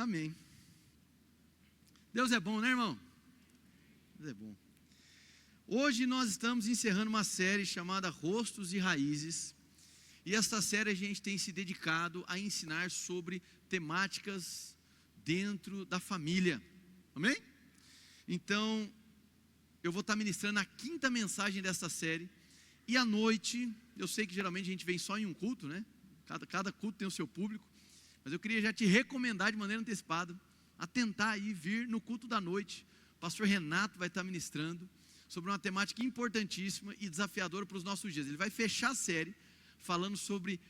Amém. Deus é bom, né, irmão? Deus é bom. Hoje nós estamos encerrando uma série chamada Rostos e Raízes. E esta série a gente tem se dedicado a ensinar sobre temáticas dentro da família. Amém? Então, eu vou estar ministrando a 5ª mensagem dessa série. E à noite, eu sei que geralmente a gente vem só em um culto, né? Cada culto tem o seu público. Mas eu queria já te recomendar de maneira antecipada a tentar aí vir no culto da noite. O pastor Renato vai estar ministrando sobre uma temática importantíssima e desafiadora para os nossos dias. Ele vai fechar a série falando sobre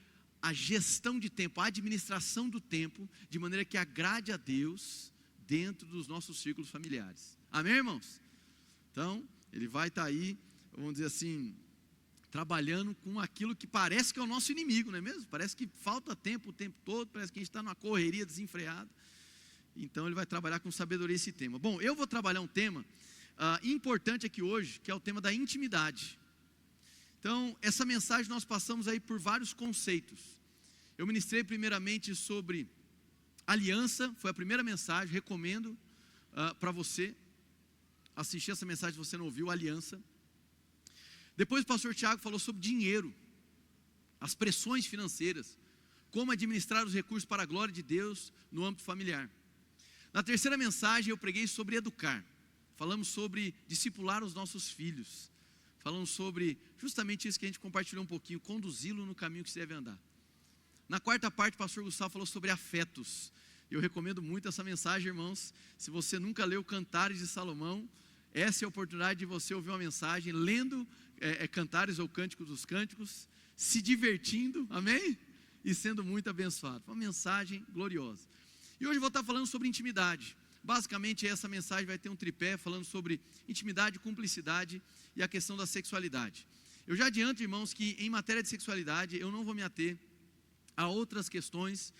a gestão de tempo, a administração do tempo, de maneira que agrade a Deus dentro dos nossos círculos familiares. Amém, irmãos? Então, ele vai estar aí, vamos dizer assim, trabalhando com aquilo que parece que é o nosso inimigo, não é mesmo? Parece que falta tempo o tempo todo, parece que a gente está numa correria desenfreada. Então ele vai trabalhar com sabedoria esse tema. Bom, eu vou trabalhar um tema importante aqui hoje, que é o tema da intimidade. Então, essa mensagem nós passamos aí por vários conceitos. Eu ministrei primeiramente sobre aliança, foi a primeira mensagem, recomendo para você assistir essa mensagem se você não ouviu, aliança. Depois o pastor Tiago falou sobre dinheiro, as pressões financeiras, como administrar os recursos para a glória de Deus no âmbito familiar. Na terceira mensagem eu preguei sobre educar, falamos sobre discipular os nossos filhos, falamos sobre justamente isso que a gente compartilhou um pouquinho, conduzi-lo no caminho que se deve andar. Na quarta parte o pastor Gustavo falou sobre afetos. Eu recomendo muito essa mensagem, irmãos. Se você nunca leu Cantares de Salomão, essa é a oportunidade de você ouvir uma mensagem, lendo Cantares ou Cânticos dos Cânticos, se divertindo, amém? E sendo muito abençoado. Uma mensagem gloriosa. E hoje eu vou estar falando sobre intimidade. Basicamente essa mensagem vai ter um tripé falando sobre intimidade, cumplicidade e a questão da sexualidade. Eu já adianto, irmãos, que em matéria de sexualidade eu não vou me ater a outras questões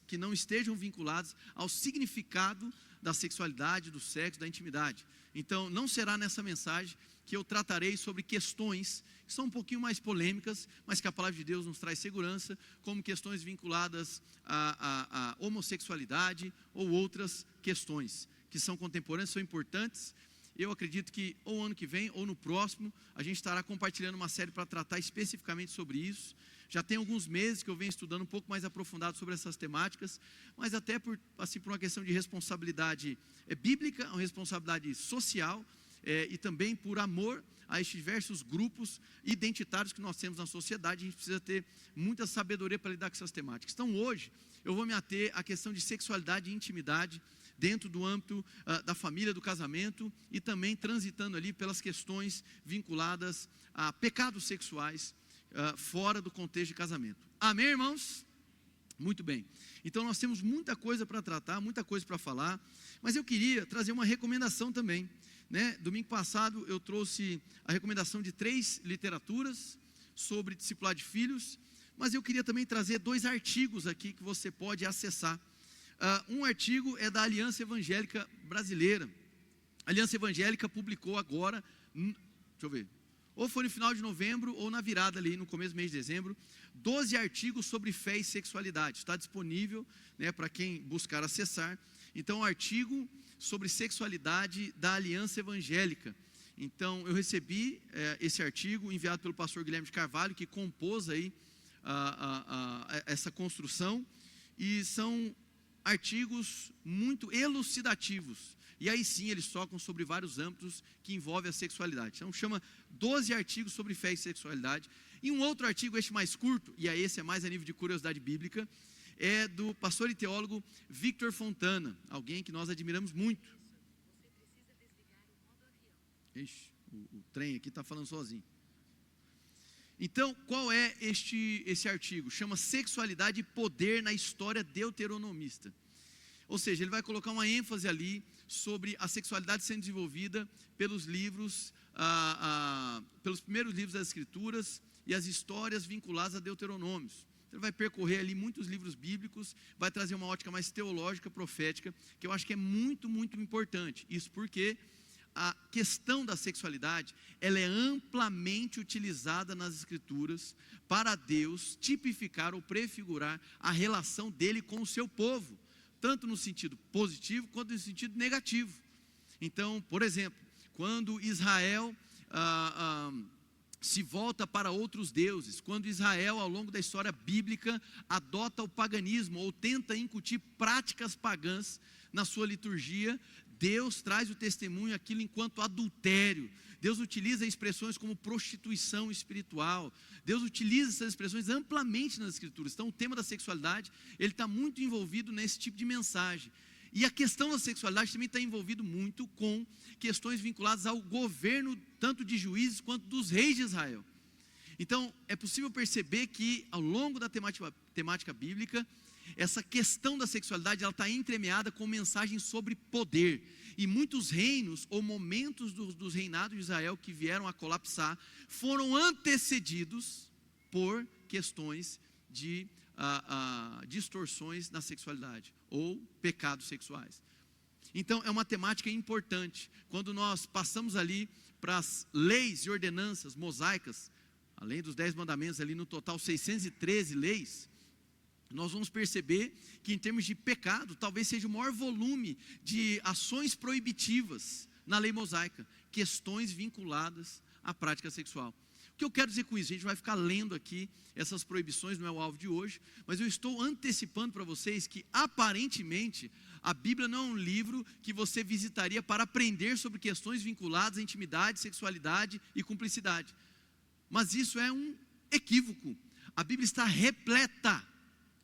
que não estejam vinculadas ao significado da sexualidade, do sexo, da intimidade. Então não será nessa mensagem que eu tratarei sobre questões que são um pouquinho mais polêmicas, mas que a palavra de Deus nos traz segurança, como questões vinculadas à homossexualidade ou outras questões que são contemporâneas, são importantes. Eu acredito que ou ano que vem ou no próximo a gente estará compartilhando uma série para tratar especificamente sobre isso. Já tem alguns meses que eu venho estudando um pouco mais aprofundado sobre essas temáticas, mas até por uma questão de responsabilidade bíblica, uma responsabilidade social, e também por amor a estes diversos grupos identitários que nós temos na sociedade. A gente precisa ter muita sabedoria para lidar com essas temáticas. Então hoje eu vou me ater à questão de sexualidade e intimidade dentro do âmbito da família, do casamento, e também transitando ali pelas questões vinculadas a pecados sexuais fora do contexto de casamento. Amém, irmãos? Muito bem. Então nós temos muita coisa para tratar, muita coisa para falar, mas eu queria trazer uma recomendação também, né? Domingo passado eu trouxe a recomendação de 3 literaturas sobre discipulado de filhos, mas eu queria também trazer 2 artigos aqui que você pode acessar. Um artigo é da Aliança Evangélica Brasileira. A Aliança Evangélica publicou agora, deixa eu ver, ou foi no final de novembro ou na virada ali, no começo do mês de dezembro, 12 artigos sobre fé e sexualidade. Está disponível, né, para quem buscar acessar. Então, um artigo sobre sexualidade da Aliança Evangélica. Então, eu recebi esse artigo enviado pelo pastor Guilherme de Carvalho, que compôs aí essa construção, e são artigos muito elucidativos. E aí sim eles tocam sobre vários âmbitos que envolvem a sexualidade. Então chama 12 artigos sobre fé e sexualidade. E um outro artigo, este mais curto, e aí esse é mais a nível de curiosidade bíblica, é do pastor e teólogo Victor Fontana, alguém que nós admiramos muito. Ixi, o trem aqui está falando sozinho. Então, qual é esse artigo? Chama Sexualidade e Poder na História Deuteronomista. Ou seja, ele vai colocar uma ênfase ali sobre a sexualidade sendo desenvolvida pelos livros, pelos primeiros livros das Escrituras e as histórias vinculadas a Deuteronômios. Então, ele vai percorrer ali muitos livros bíblicos, vai trazer uma ótica mais teológica, profética, que eu acho que é muito, muito importante. Isso porque a questão da sexualidade, ela é amplamente utilizada nas Escrituras para Deus tipificar ou prefigurar a relação dele com o seu povo. tanto no sentido positivo quanto no sentido negativo. Então, por exemplo, quando Israel se volta para outros deuses, quando Israel, ao longo da história bíblica, adota o paganismo ou tenta incutir práticas pagãs na sua liturgia, Deus traz o testemunho aquilo enquanto adultério. Deus utiliza expressões como prostituição espiritual. Deus utiliza essas expressões amplamente nas Escrituras. Então o tema da sexualidade, ele está muito envolvido nesse tipo de mensagem. E a questão da sexualidade também está envolvido muito com questões vinculadas ao governo, tanto de juízes quanto dos reis de Israel. Então é possível perceber que ao longo da temática bíblica, essa questão da sexualidade, ela está entremeada com mensagens sobre poder. E muitos reinos ou momentos dos reinados de Israel que vieram a colapsar, foram antecedidos por questões de distorções na sexualidade, ou pecados sexuais. Então é uma temática importante. Quando nós passamos ali para as leis e ordenanças mosaicas, além dos 10 mandamentos ali, no total 613 leis, nós vamos perceber que em termos de pecado, talvez seja o maior volume de ações proibitivas na lei mosaica, questões vinculadas à prática sexual. O que eu quero dizer com isso? A gente vai ficar lendo aqui essas proibições, não é o alvo de hoje, mas eu estou antecipando para vocês que aparentemente a Bíblia não é um livro que você visitaria para aprender sobre questões vinculadas à intimidade, sexualidade e cumplicidade. Mas isso é um equívoco. A Bíblia está repleta,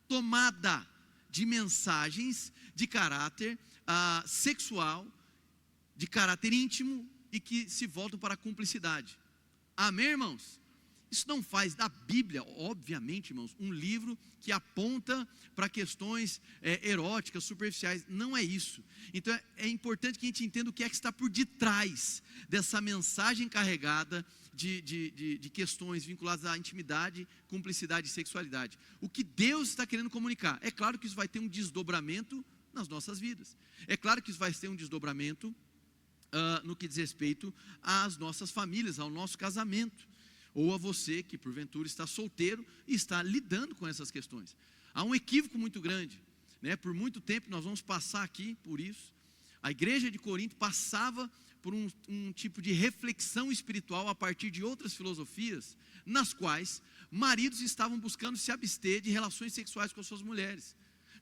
tomada de mensagens de caráter sexual, de caráter íntimo e que se voltam para a cumplicidade. Amém, irmãos? Isso não faz da Bíblia, obviamente, irmãos, um livro que aponta para questões eróticas, superficiais. Não é isso. Então é importante que a gente entenda o que é que está por detrás dessa mensagem carregada de questões vinculadas à intimidade, cumplicidade e sexualidade. O que Deus está querendo comunicar? É claro que isso vai ter um desdobramento nas nossas vidas. É claro que isso vai ter um desdobramento no que diz respeito às nossas famílias, ao nosso casamento. Ou a você que porventura está solteiro e está lidando com essas questões. Há um equívoco muito grande, né? Por muito tempo nós vamos passar aqui por isso. A igreja de Corinto passava por um tipo de reflexão espiritual a partir de outras filosofias, nas quais maridos estavam buscando se abster de relações sexuais com as suas mulheres,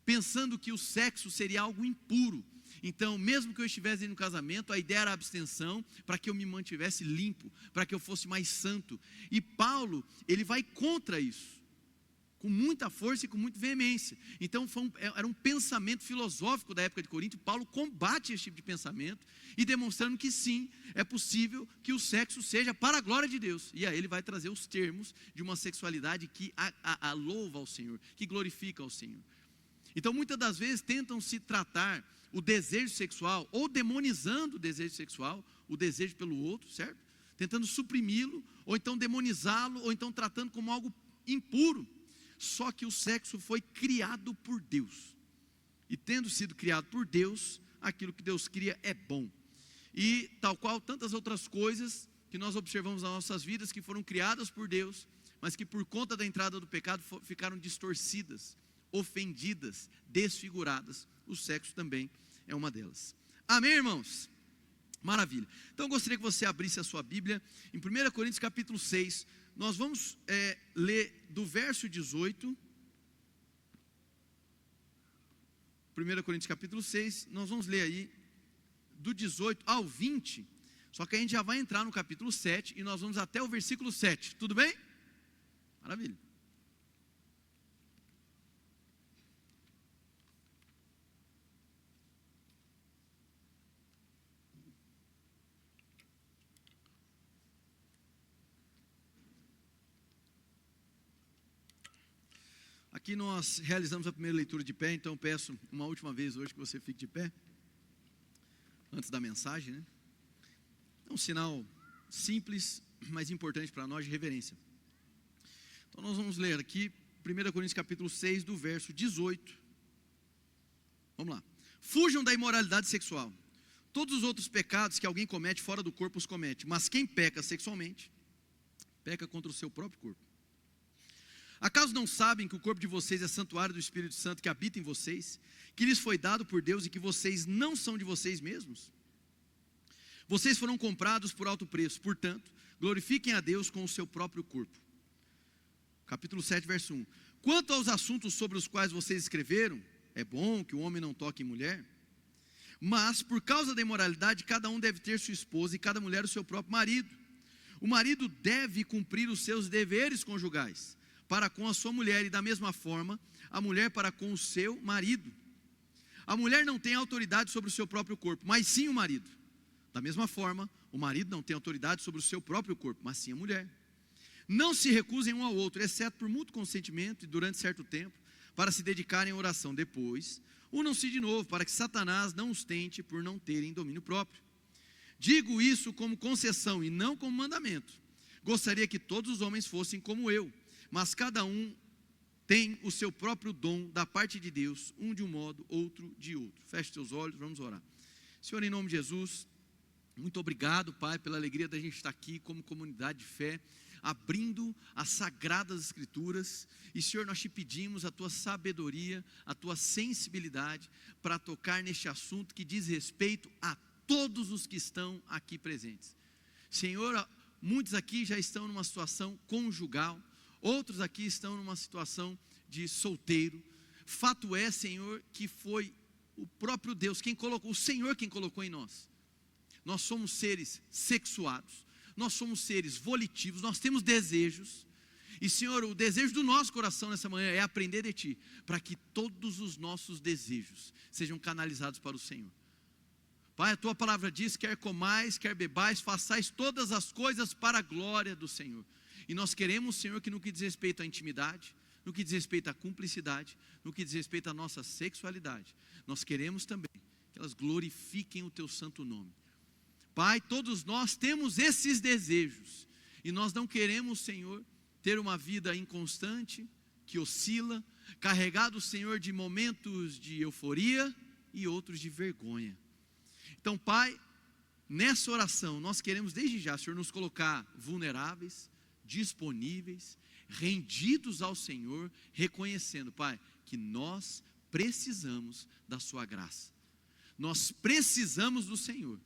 pensando que o sexo seria algo impuro. Então, mesmo que eu estivesse no casamento, a ideia era a abstenção, para que eu me mantivesse limpo, para que eu fosse mais santo. E Paulo, ele vai contra isso, com muita força e com muita veemência. Então, era um pensamento filosófico da época de Corinto. Paulo combate esse tipo de pensamento, e demonstrando que sim, é possível que o sexo seja para a glória de Deus. E aí ele vai trazer os termos de uma sexualidade que louva ao Senhor, que glorifica ao Senhor. Então, muitas das vezes tentam se tratar o desejo sexual, ou demonizando o desejo sexual, o desejo pelo outro, certo? Tentando suprimi-lo, ou então demonizá-lo, ou então tratando como algo impuro. Só que o sexo foi criado por Deus. E tendo sido criado por Deus, aquilo que Deus cria é bom. E tal qual tantas outras coisas que nós observamos nas nossas vidas, que foram criadas por Deus, mas que por conta da entrada do pecado ficaram distorcidas, ofendidas, desfiguradas. O sexo também é uma delas. Amém, irmãos? Maravilha. Então eu gostaria que você abrisse a sua Bíblia em 1 Coríntios capítulo 6. Nós vamos ler do verso 18. 1 Coríntios capítulo 6, nós vamos ler aí do 18 ao 20. Só que a gente já vai entrar no capítulo 7 e nós vamos até o versículo 7. Tudo bem? Maravilha. Aqui nós realizamos a primeira leitura de pé, então eu peço uma última vez hoje que você fique de pé, antes da mensagem, né? É um sinal simples, mas importante para nós de reverência. Então nós vamos ler aqui 1 Coríntios capítulo 6, do verso 18. Vamos lá. Fujam da imoralidade sexual. Todos os outros pecados que alguém comete fora do corpo os comete, mas quem peca sexualmente, peca contra o seu próprio corpo. Acaso não sabem que o corpo de vocês é santuário do Espírito Santo que habita em vocês, que lhes foi dado por Deus e que vocês não são de vocês mesmos? Vocês foram comprados por alto preço, portanto, glorifiquem a Deus com o seu próprio corpo. Capítulo 7, verso 1. Quanto aos assuntos sobre os quais vocês escreveram, é bom que o homem não toque em mulher, mas por causa da imoralidade, cada um deve ter sua esposa e cada mulher o seu próprio marido. O marido deve cumprir os seus deveres conjugais para com a sua mulher, e da mesma forma, a mulher para com o seu marido. A mulher não tem autoridade sobre o seu próprio corpo, mas sim o marido. Da mesma forma, o marido não tem autoridade sobre o seu próprio corpo, mas sim a mulher. Não se recusem um ao outro, exceto por mútuo consentimento e durante certo tempo, para se dedicarem à oração. Depois, unam-se de novo, para que Satanás não os tente por não terem domínio próprio. Digo isso como concessão e não como mandamento. Gostaria que todos os homens fossem como eu, mas cada um tem o seu próprio dom da parte de Deus, um de um modo, outro de outro. Feche seus olhos, vamos orar. Senhor, em nome de Jesus, muito obrigado, Pai, pela alegria da gente estar aqui como comunidade de fé, abrindo as sagradas escrituras. E Senhor, nós te pedimos a tua sabedoria, a tua sensibilidade para tocar neste assunto que diz respeito a todos os que estão aqui presentes. Senhor, muitos aqui já estão numa situação conjugal, outros aqui estão numa situação de solteiro. Fato é, Senhor, que foi o próprio Deus quem colocou, o Senhor quem colocou em nós. Nós somos seres sexuados, nós somos seres volitivos, nós temos desejos. E Senhor, o desejo do nosso coração nessa manhã é aprender de Ti, para que todos os nossos desejos sejam canalizados para o Senhor. Pai, a Tua palavra diz, quer comais, quer bebais, façais todas as coisas para a glória do Senhor. E nós queremos, Senhor, que no que diz respeito à intimidade, no que diz respeito à cumplicidade, no que diz respeito à nossa sexualidade, nós queremos também que elas glorifiquem o Teu santo nome. Pai, todos nós temos esses desejos, e nós não queremos, Senhor, ter uma vida inconstante, que oscila, carregado, Senhor, de momentos de euforia e outros de vergonha. Então, Pai, nessa oração, nós queremos desde já, Senhor, nos colocar vulneráveis, disponíveis, rendidos ao Senhor, reconhecendo, Pai, que nós precisamos da Sua graça. Nós precisamos do Senhor,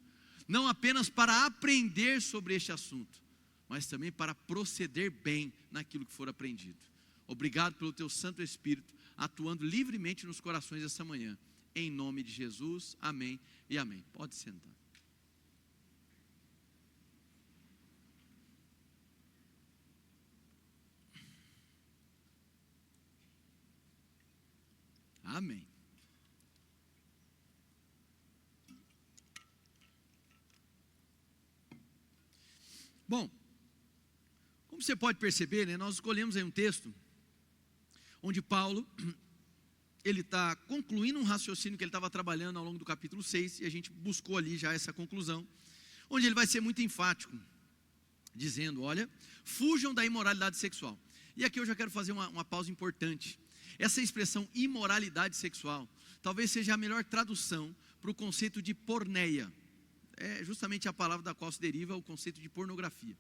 não apenas para aprender sobre este assunto, mas também para proceder bem naquilo que for aprendido. Obrigado pelo Teu Santo Espírito, atuando livremente nos corações essa manhã. Em nome de Jesus, amém e amém. Pode sentar. Amém. Bom, como você pode perceber, né, nós escolhemos aí um texto onde Paulo, ele está concluindo um raciocínio que ele estava trabalhando ao longo do capítulo 6, e a gente buscou ali já essa conclusão, onde ele vai ser muito enfático, dizendo, olha, fujam da imoralidade sexual. E aqui eu já quero fazer uma pausa importante. Essa expressão imoralidade sexual, talvez seja a melhor tradução para o conceito de porneia. É justamente a palavra da qual se deriva o conceito de pornografia.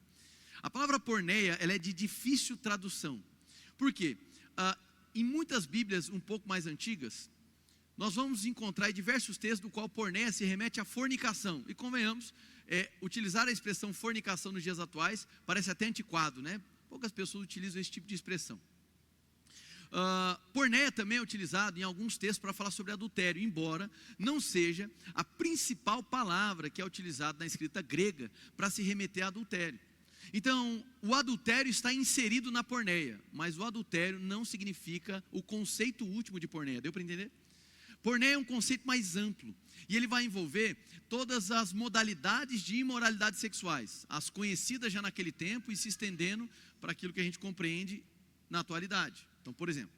A palavra porneia, ela é de difícil tradução. Por quê? Em muitas Bíblias um pouco mais antigas, nós vamos encontrar diversos textos do qual porneia se remete à fornicação. E convenhamos, utilizar a expressão fornicação nos dias atuais parece até antiquado, né? Poucas pessoas utilizam esse tipo de expressão. Porneia também é utilizado em alguns textos para falar sobre adultério, embora não seja a principal palavra que é utilizada na escrita grega para se remeter a adultério. Então, o adultério está inserido na porneia, mas o adultério não significa o conceito último de porneia. Deu para entender? Porneia é um conceito mais amplo, e ele vai envolver todas as modalidades de imoralidades sexuais, as conhecidas já naquele tempo e se estendendo para aquilo que a gente compreende na atualidade. Então, por exemplo,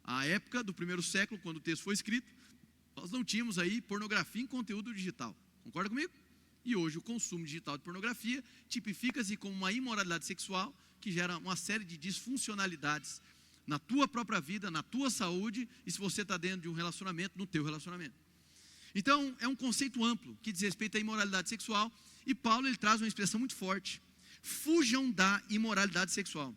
a época do primeiro século, quando o texto foi escrito, nós não tínhamos aí pornografia em conteúdo digital. Concorda comigo? E hoje o consumo digital de pornografia tipifica-se como uma imoralidade sexual que gera uma série de disfuncionalidades na tua própria vida, na tua saúde, e se você está dentro de um relacionamento, no teu relacionamento. Então, é um conceito amplo que diz respeito à imoralidade sexual, e Paulo ele traz uma expressão muito forte: fujam da imoralidade sexual.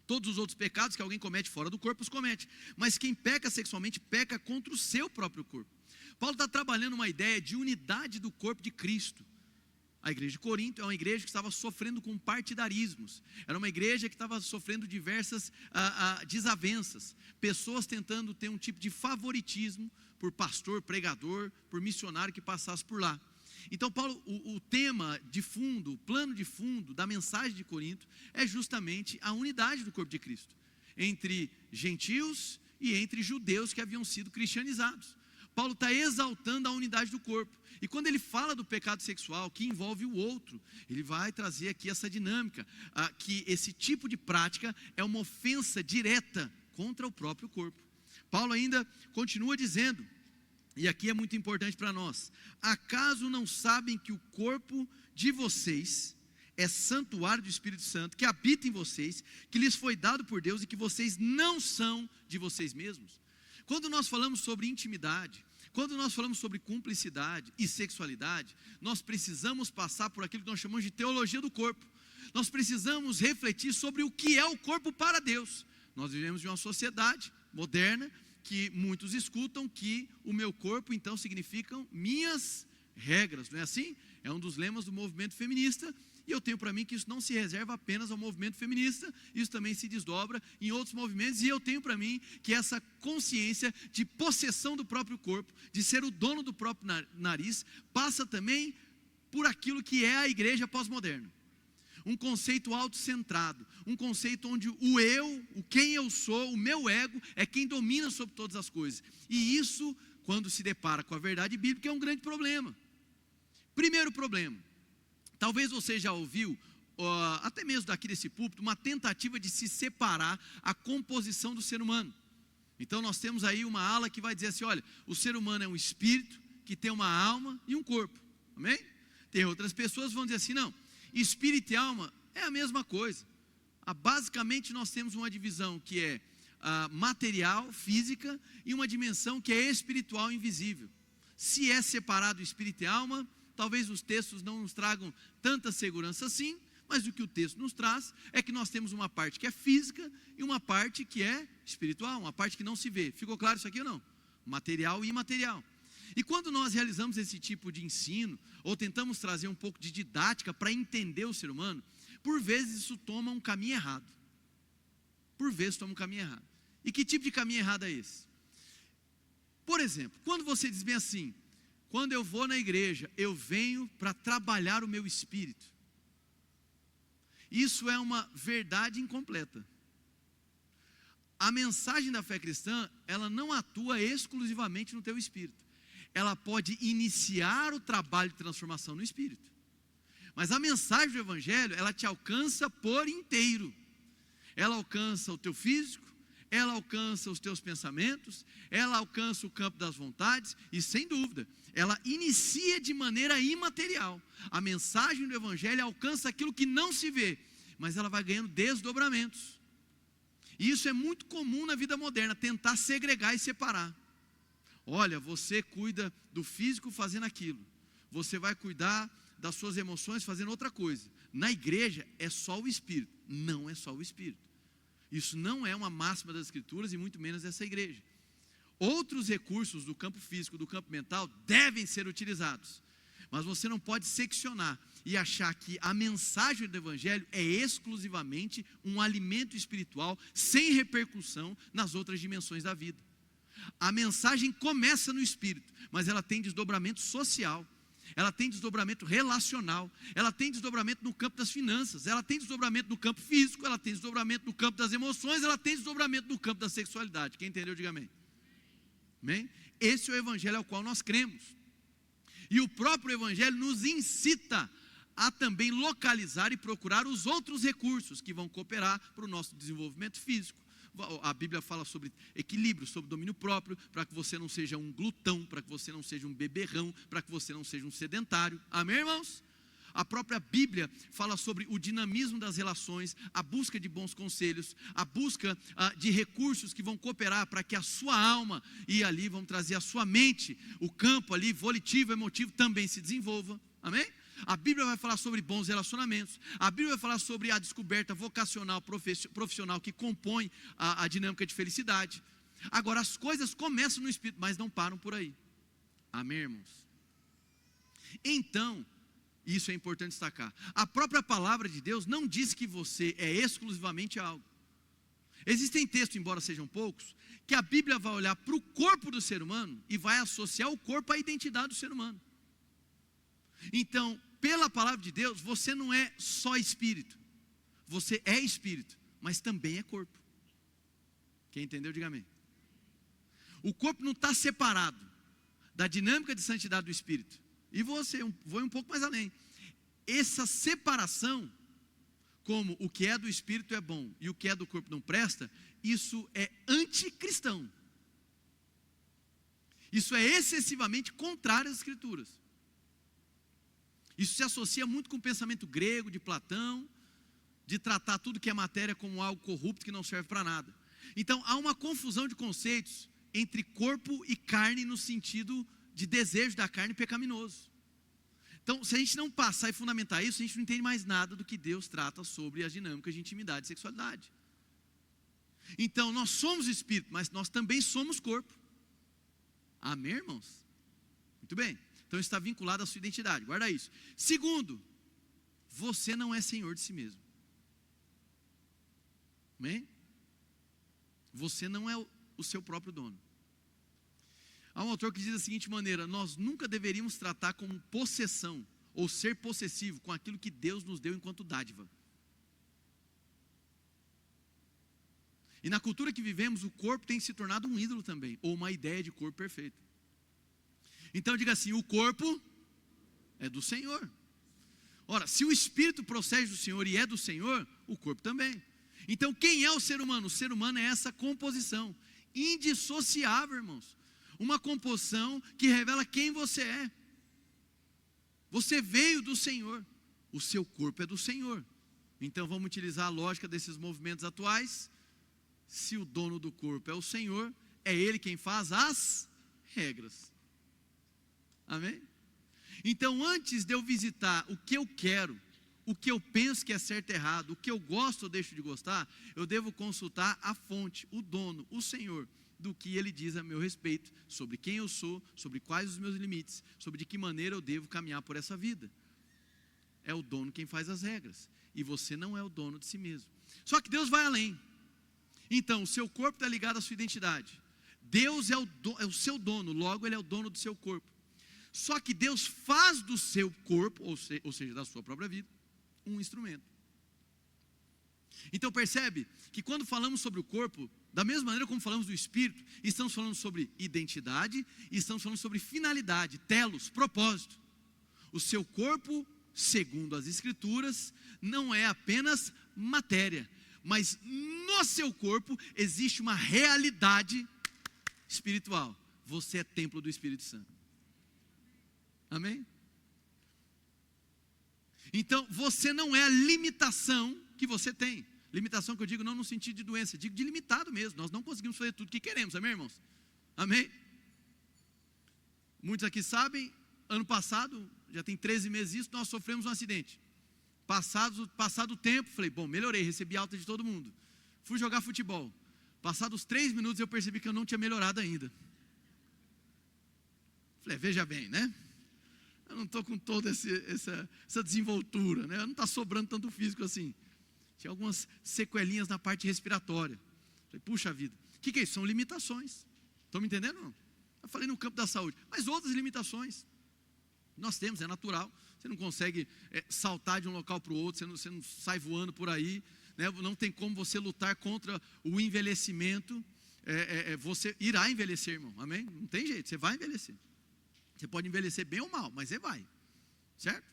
Todos os outros pecados que alguém comete fora do corpo, os comete. Mas quem peca sexualmente, peca contra o seu próprio corpo. Paulo está trabalhando uma ideia de unidade do corpo de Cristo. A igreja de Corinto é uma igreja que estava sofrendo com partidarismos. Era uma igreja que estava sofrendo diversas desavenças. Pessoas tentando ter um tipo de favoritismo por pastor, pregador, por missionário que passasse por lá. Então Paulo, o tema de fundo, o plano de fundo da mensagem de Corinto é justamente a unidade do corpo de Cristo. Entre gentios e entre judeus que haviam sido cristianizados. Paulo está exaltando a unidade do corpo. E quando ele fala do pecado sexual, que envolve o outro, ele vai trazer aqui essa dinâmica, que esse tipo de prática é uma ofensa direta contra o próprio corpo. Paulo ainda continua dizendo, e aqui é muito importante para nós: acaso não sabem que o corpo de vocês é santuário do Espírito Santo, que habita em vocês, que lhes foi dado por Deus e que vocês não são de vocês mesmos? Quando nós falamos sobre intimidade, quando nós falamos sobre cumplicidade e sexualidade, nós precisamos passar por aquilo que nós chamamos de teologia do corpo. Nós precisamos refletir sobre o que é o corpo para Deus. Nós vivemos em uma sociedade moderna que muitos escutam que o meu corpo então significam minhas regras, não é assim? É um dos lemas do movimento feminista. E eu tenho para mim que isso não se reserva apenas ao movimento feminista, isso também se desdobra em outros movimentos, e eu tenho para mim que essa consciência de possessão do próprio corpo, de ser o dono do próprio nariz, passa também por aquilo que é a igreja pós-moderna. Um conceito autocentrado, um conceito onde o eu, o quem eu sou, o meu ego, é quem domina sobre todas as coisas. E isso, quando se depara com a verdade bíblica, é um grande problema. Primeiro problema. Talvez você já ouviu, até mesmo daqui desse púlpito, uma tentativa de se separar a composição do ser humano. Então nós temos aí uma ala que vai dizer assim: olha, o ser humano é um espírito que tem uma alma e um corpo, amém? Tem outras pessoas que vão dizer assim: não, espírito e alma é a mesma coisa. Basicamente nós temos uma divisão que é material, física, e uma dimensão que é espiritual, invisível. Se é separado espírito e alma, talvez os textos não nos tragam tanta segurança assim, mas o que o texto nos traz é que nós temos uma parte que é física e uma parte que é espiritual, uma parte que não se vê. Ficou claro isso aqui ou não? Material e imaterial. E quando nós realizamos esse tipo de ensino, ou tentamos trazer um pouco de didática para entender o ser humano, por vezes isso toma um caminho errado. Por vezes toma um caminho errado. E que tipo de caminho errado é esse? Por exemplo, quando você diz bem assim: quando eu vou na igreja, eu venho para trabalhar o meu espírito. Isso é uma verdade incompleta. A mensagem da fé cristã, ela não atua exclusivamente no teu espírito. Ela pode iniciar o trabalho de transformação no espírito. Mas a mensagem do evangelho, ela te alcança por inteiro. Ela alcança o teu físico, ela alcança os teus pensamentos, ela alcança o campo das vontades e, sem dúvida, ela inicia de maneira imaterial. A mensagem do evangelho alcança aquilo que não se vê, mas ela vai ganhando desdobramentos. E isso é muito comum na vida moderna, tentar segregar e separar. Olha, você cuida do físico fazendo aquilo, você vai cuidar das suas emoções fazendo outra coisa. Na igreja é só o espírito. Não é só o espírito. Isso não é uma máxima das escrituras e muito menos dessa igreja. Outros recursos do campo físico, do campo mental, devem ser utilizados. Mas você não pode seccionar e achar que a mensagem do evangelho é exclusivamente um alimento espiritual sem repercussão nas outras dimensões da vida. A mensagem começa no espírito, mas ela tem desdobramento social, ela tem desdobramento relacional, ela tem desdobramento no campo das finanças, ela tem desdobramento no campo físico, ela tem desdobramento no campo das emoções, ela tem desdobramento no campo da sexualidade. Quem entendeu, diga amém. Amém? Esse é o evangelho ao qual nós cremos. E o próprio evangelho nos incita a também localizar e procurar os outros recursos que vão cooperar para o nosso desenvolvimento físico. A Bíblia fala sobre equilíbrio, sobre domínio próprio, para que você não seja um glutão, para que você não seja um beberrão, para que você não seja um sedentário. Amém, irmãos? A própria Bíblia fala sobre o dinamismo das relações, a busca de bons conselhos, a busca de recursos que vão cooperar para que a sua alma, e ali vão trazer a sua mente, o campo ali volitivo, emotivo, também se desenvolva. Amém? A Bíblia vai falar sobre bons relacionamentos. A Bíblia vai falar sobre a descoberta vocacional, profissional que compõe a dinâmica de felicidade. Agora, as coisas começam no Espírito, mas não param por aí. Amém, irmãos? Então, isso é importante destacar. A própria palavra de Deus não diz que você é exclusivamente algo. Existem textos, embora sejam poucos, que a Bíblia vai olhar para o corpo do ser humano e vai associar o corpo à identidade do ser humano. Então, pela palavra de Deus, você não é só espírito. Você é espírito, mas também é corpo. Quem entendeu, diga amém. O corpo não está separado da dinâmica de santidade do espírito. E você, vou um pouco mais além. Essa separação, como o que é do espírito é bom e o que é do corpo não presta, isso é anticristão. Isso é excessivamente contrário às Escrituras. Isso se associa muito com o pensamento grego de Platão, de tratar tudo que é matéria como algo corrupto que não serve para nada. Então há uma confusão de conceitos entre corpo e carne no sentido de desejo da carne pecaminoso. Então, se a gente não passar e fundamentar isso, a gente não entende mais nada do que Deus trata sobre as dinâmicas de intimidade e sexualidade. Então, nós somos espírito, mas nós também somos corpo. Amém, irmãos? Muito bem. Então, isso está vinculado à sua identidade. Guarda isso. Segundo, você não é senhor de si mesmo. Amém? Você não é o seu próprio dono. Há um autor que diz da seguinte maneira: nós nunca deveríamos tratar como possessão ou ser possessivo com aquilo que Deus nos deu enquanto dádiva. E na cultura que vivemos, o corpo tem se tornado um ídolo também, ou uma ideia de corpo perfeito. Então diga assim: o corpo é do Senhor. Ora, se o espírito procede do Senhor e é do Senhor, o corpo também. Então quem é o ser humano? O ser humano é essa composição indissociável, irmãos. Uma composição que revela quem você é. Você veio do Senhor, o seu corpo é do Senhor. Então vamos utilizar a lógica desses movimentos atuais. Se o dono do corpo é o Senhor, é Ele quem faz as regras. Amém? Então antes de eu visitar o que eu quero, o que eu penso que é certo e errado, o que eu gosto ou deixo de gostar, eu devo consultar a fonte, o dono, o Senhor, do que Ele diz a meu respeito, sobre quem eu sou, sobre quais os meus limites, sobre de que maneira eu devo caminhar por essa vida. É o dono quem faz as regras, e você não é o dono de si mesmo. Só que Deus vai além. Então, o seu corpo está ligado à sua identidade. Deus é o seu dono, logo Ele é o dono do seu corpo. Só que Deus faz do seu corpo, ou seja, da sua própria vida, um instrumento. Então percebe que quando falamos sobre o corpo, da mesma maneira como falamos do espírito, estamos falando sobre identidade e estamos falando sobre finalidade, telos, propósito. O seu corpo, segundo as Escrituras, não é apenas matéria, mas no seu corpo existe uma realidade espiritual. Você é templo do Espírito Santo. Amém? Então você não é a limitação que você tem. Limitação que eu digo não no sentido de doença, digo de limitado mesmo. Nós não conseguimos fazer tudo o que queremos, amém, irmãos? Amém? Muitos aqui sabem, ano passado, já tem 13 meses isso, nós sofremos um acidente. Passado o tempo, falei, bom, melhorei, recebi alta de todo mundo. Fui jogar futebol. Passados 3 minutos eu percebi que eu não tinha melhorado ainda. Falei, veja bem, né? Eu não estou com toda essa desenvoltura, né? Não está sobrando tanto físico assim. Tinha algumas sequelinhas na parte respiratória. Falei, puxa vida, o que é isso? São limitações. Estão me entendendo ou não? Eu falei no campo da saúde, mas outras limitações. Nós temos, é natural. Você não consegue saltar de um local para o outro, você não sai voando por aí, né? Não tem como você lutar contra o envelhecimento. Você irá envelhecer, irmão, amém? Não tem jeito, você vai envelhecer. Você pode envelhecer bem ou mal, mas você vai, certo?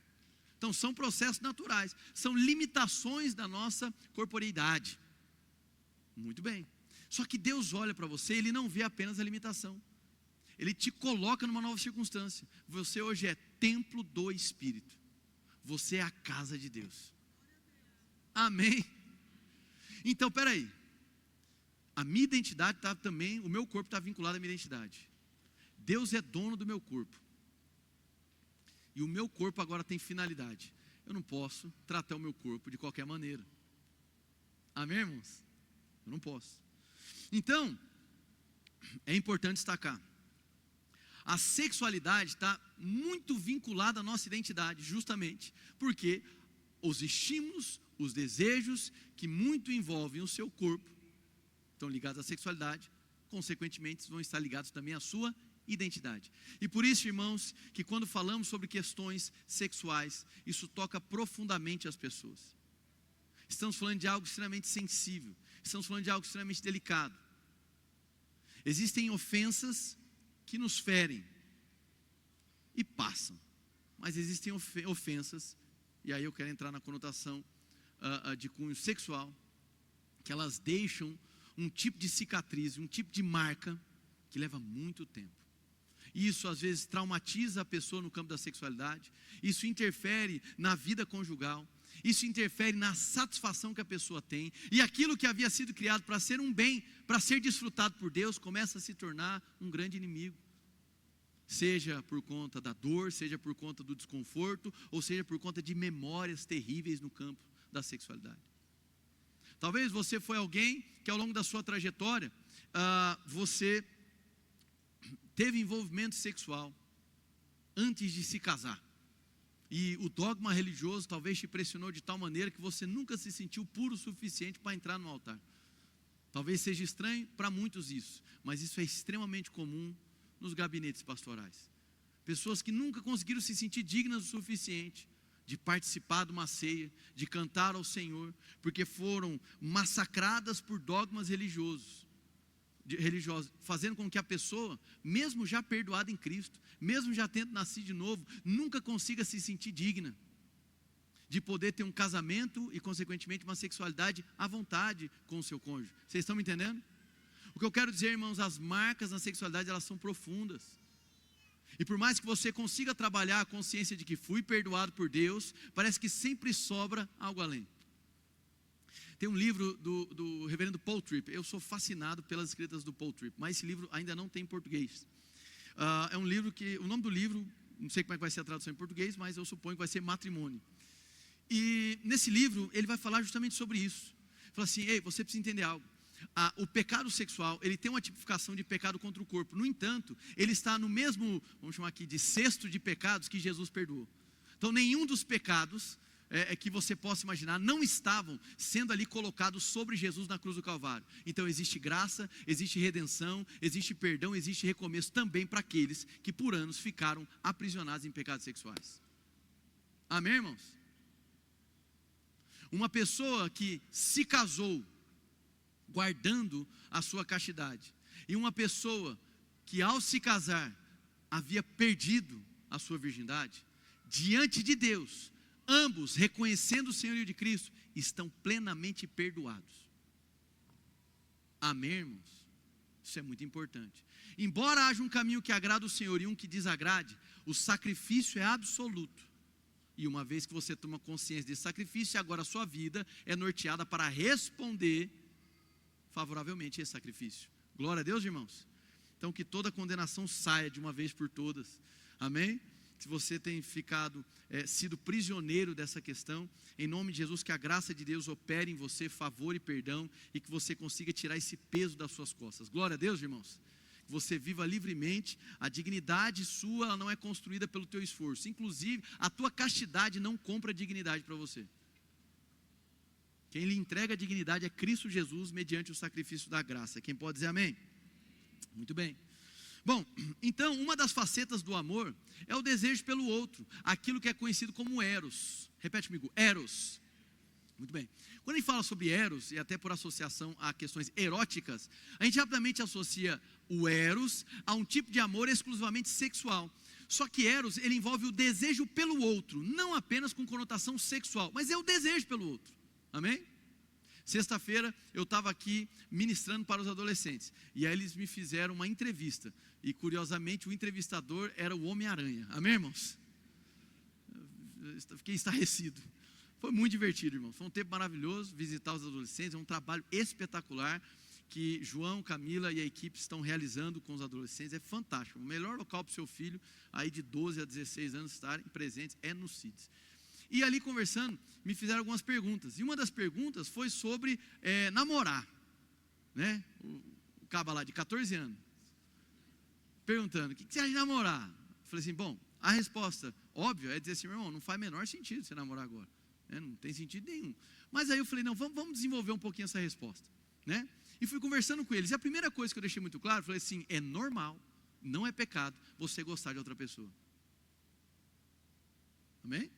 Então são processos naturais, são limitações da nossa corporeidade. Muito bem. Só que Deus olha para você, Ele não vê apenas a limitação. Ele te coloca numa nova circunstância. Você hoje é templo do Espírito. Você é a casa de Deus. Amém? Então, peraí. A minha identidade está também, o meu corpo está vinculado à minha identidade. Deus é dono do meu corpo. E o meu corpo agora tem finalidade. Eu não posso tratar o meu corpo de qualquer maneira. Amém, irmãos? Eu não posso. Então, é importante destacar. A sexualidade está muito vinculada à nossa identidade, justamente porque os estímulos, os desejos que muito envolvem o seu corpo estão ligados à sexualidade, consequentemente vão estar ligados também à sua identidade. E por isso, irmãos, que quando falamos sobre questões sexuais, isso toca profundamente as pessoas. Estamos falando de algo extremamente sensível, estamos falando de algo extremamente delicado. Existem ofensas que nos ferem e passam, mas existem ofensas, e aí eu quero entrar na conotação de cunho sexual, que elas deixam um tipo de cicatriz, um tipo de marca que leva muito tempo. Isso às vezes traumatiza a pessoa no campo da sexualidade, isso interfere na vida conjugal, isso interfere na satisfação que a pessoa tem, e aquilo que havia sido criado para ser um bem, para ser desfrutado por Deus, começa a se tornar um grande inimigo. Seja por conta da dor, seja por conta do desconforto, ou seja por conta de memórias terríveis no campo da sexualidade. Talvez você foi alguém que ao longo da sua trajetória, você teve envolvimento sexual antes de se casar. E o dogma religioso talvez te pressionou de tal maneira que você nunca se sentiu puro o suficiente para entrar no altar. Talvez seja estranho para muitos isso, mas isso é extremamente comum nos gabinetes pastorais. Pessoas que nunca conseguiram se sentir dignas o suficiente de participar de uma ceia, de cantar ao Senhor, porque foram massacradas por dogmas religiosos, fazendo com que a pessoa, mesmo já perdoada em Cristo, mesmo já tendo nascido de novo, nunca consiga se sentir digna de poder ter um casamento e consequentemente uma sexualidade à vontade com o seu cônjuge. Vocês estão me entendendo? O que eu quero dizer, irmãos, as marcas na sexualidade, elas são profundas. E por mais que você consiga trabalhar a consciência de que fui perdoado por Deus, parece que sempre sobra algo além. Tem um livro do reverendo Paul Tripp. Eu sou fascinado pelas escritas do Paul Tripp, mas esse livro ainda não tem em português. É um livro que, o nome do livro, não sei como é que vai ser a tradução em português, mas eu suponho que vai ser Matrimônio. E nesse livro, ele vai falar justamente sobre isso. Ele fala assim, ei, você precisa entender algo. O pecado sexual, ele tem uma tipificação de pecado contra o corpo. No entanto, ele está no mesmo, vamos chamar aqui de cesto de pecados que Jesus perdoou. Então nenhum dos pecados que você possa imaginar não estavam sendo ali colocados sobre Jesus na cruz do Calvário. Então existe graça, existe redenção, existe perdão, existe recomeço também para aqueles que por anos ficaram aprisionados em pecados sexuais. Amém, irmãos? Uma pessoa que se casou guardando a sua castidade, e uma pessoa que ao se casar havia perdido a sua virgindade, diante de Deus, ambos reconhecendo o senhorio de Cristo, estão plenamente perdoados. Amém, irmãos? Isso é muito importante. Embora haja um caminho que agrada o Senhor e um que desagrade, o sacrifício é absoluto. E uma vez que você toma consciência desse sacrifício, agora a sua vida é norteada para responder favoravelmente esse sacrifício. Glória a Deus, irmãos. Então que toda condenação saia de uma vez por todas. Amém? Se você tem sido prisioneiro dessa questão, em nome de Jesus, que a graça de Deus opere em você favor e perdão, e que você consiga tirar esse peso das suas costas. Glória a Deus, irmãos. Que você viva livremente. A dignidade sua, ela não é construída pelo teu esforço. Inclusive, a tua castidade não compra dignidade para você. Quem lhe entrega a dignidade é Cristo Jesus, mediante o sacrifício da graça. Quem pode dizer amém? Muito bem. Bom, então, uma das facetas do amor é o desejo pelo outro, aquilo que é conhecido como eros. Repete comigo, eros. Muito bem. Quando a gente fala sobre eros, e até por associação a questões eróticas, a gente rapidamente associa o eros a um tipo de amor exclusivamente sexual. Só que eros, ele envolve o desejo pelo outro, não apenas com conotação sexual, mas é o desejo pelo outro. Amém? Sexta-feira eu estava aqui ministrando para os adolescentes, e aí eles me fizeram uma entrevista, e curiosamente o entrevistador era o Homem-Aranha. Amém, irmãos? Eu fiquei estarrecido. Foi muito divertido, irmãos. Foi um tempo maravilhoso visitar os adolescentes, é um trabalho espetacular, que João, Camila e a equipe estão realizando com os adolescentes é fantástico. O melhor local para o seu filho, aí de 12 a 16 anos, estarem presentes é no CIDS. E ali conversando, me fizeram algumas perguntas. E uma das perguntas foi sobre namorar. Né? O caba lá de 14 anos. Perguntando, o que você acha de namorar? Eu falei assim, bom, a resposta óbvia é dizer assim, meu irmão, não faz menor sentido você namorar agora. Né? Não tem sentido nenhum. Mas aí eu falei, não, vamos desenvolver um pouquinho essa resposta. Né? E fui conversando com eles. E a primeira coisa que eu deixei muito claro, eu falei assim, é normal, não é pecado você gostar de outra pessoa. Amém?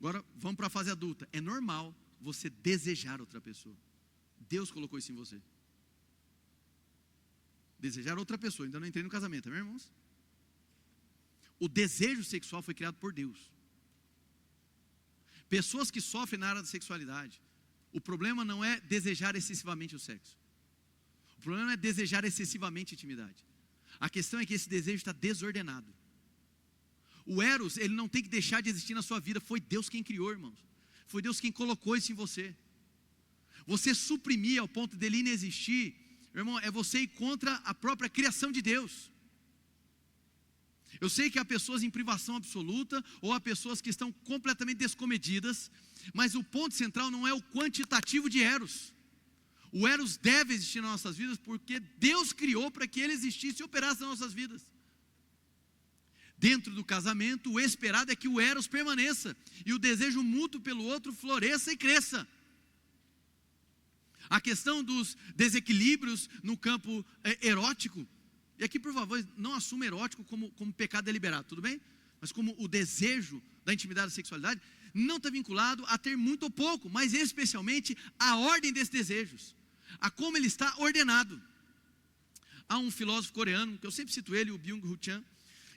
Agora, vamos para a fase adulta. É normal você desejar outra pessoa. Deus colocou isso em você. Desejar outra pessoa. Ainda não entrei no casamento, amém, irmãos? O desejo sexual foi criado por Deus. Pessoas que sofrem na área da sexualidade, o problema não é desejar excessivamente o sexo. O problema não é desejar excessivamente a intimidade. A questão é que esse desejo está desordenado. O eros, ele não tem que deixar de existir na sua vida. Foi Deus quem criou, irmãos. Foi Deus quem colocou isso em você. Você suprimir ao ponto dele inexistir, irmão, é você ir contra a própria criação de Deus. Eu sei que há pessoas em privação absoluta, ou há pessoas que estão completamente descomedidas, mas o ponto central não é o quantitativo de eros. O eros deve existir nas nossas vidas, porque Deus criou para que ele existisse e operasse nas nossas vidas. Dentro do casamento, o esperado é que o eros permaneça, e o desejo mútuo pelo outro floresça e cresça. A questão dos desequilíbrios no campo erótico, e aqui por favor, não assuma erótico como pecado deliberado, tudo bem? Mas como o desejo da intimidade e da sexualidade, não está vinculado a ter muito ou pouco, mas especialmente a ordem desses desejos, a como ele está ordenado. Há um filósofo coreano, que eu sempre cito ele, o Byung-Chul Chan,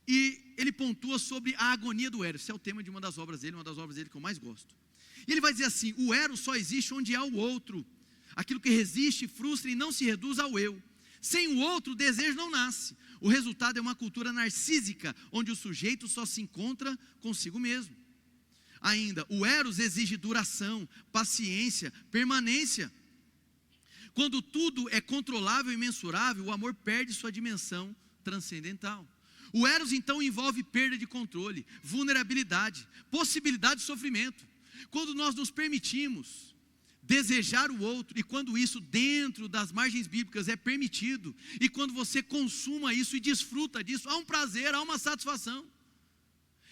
e ele pontua sobre a agonia do eros. Esse é o tema de uma das obras dele que eu mais gosto. E ele vai dizer assim, o eros só existe onde há o outro, aquilo que resiste, frustra e não se reduz ao eu. Sem o outro, o desejo não nasce. O resultado é uma cultura narcísica, onde o sujeito só se encontra consigo mesmo. Ainda, o eros exige duração, paciência, permanência. Quando tudo é controlável e mensurável, o amor perde sua dimensão transcendental. O eros então envolve perda de controle, vulnerabilidade, possibilidade de sofrimento. Quando nós nos permitimos desejar o outro, e quando isso dentro das margens bíblicas é permitido, e quando você consuma isso e desfruta disso, há um prazer, há uma satisfação.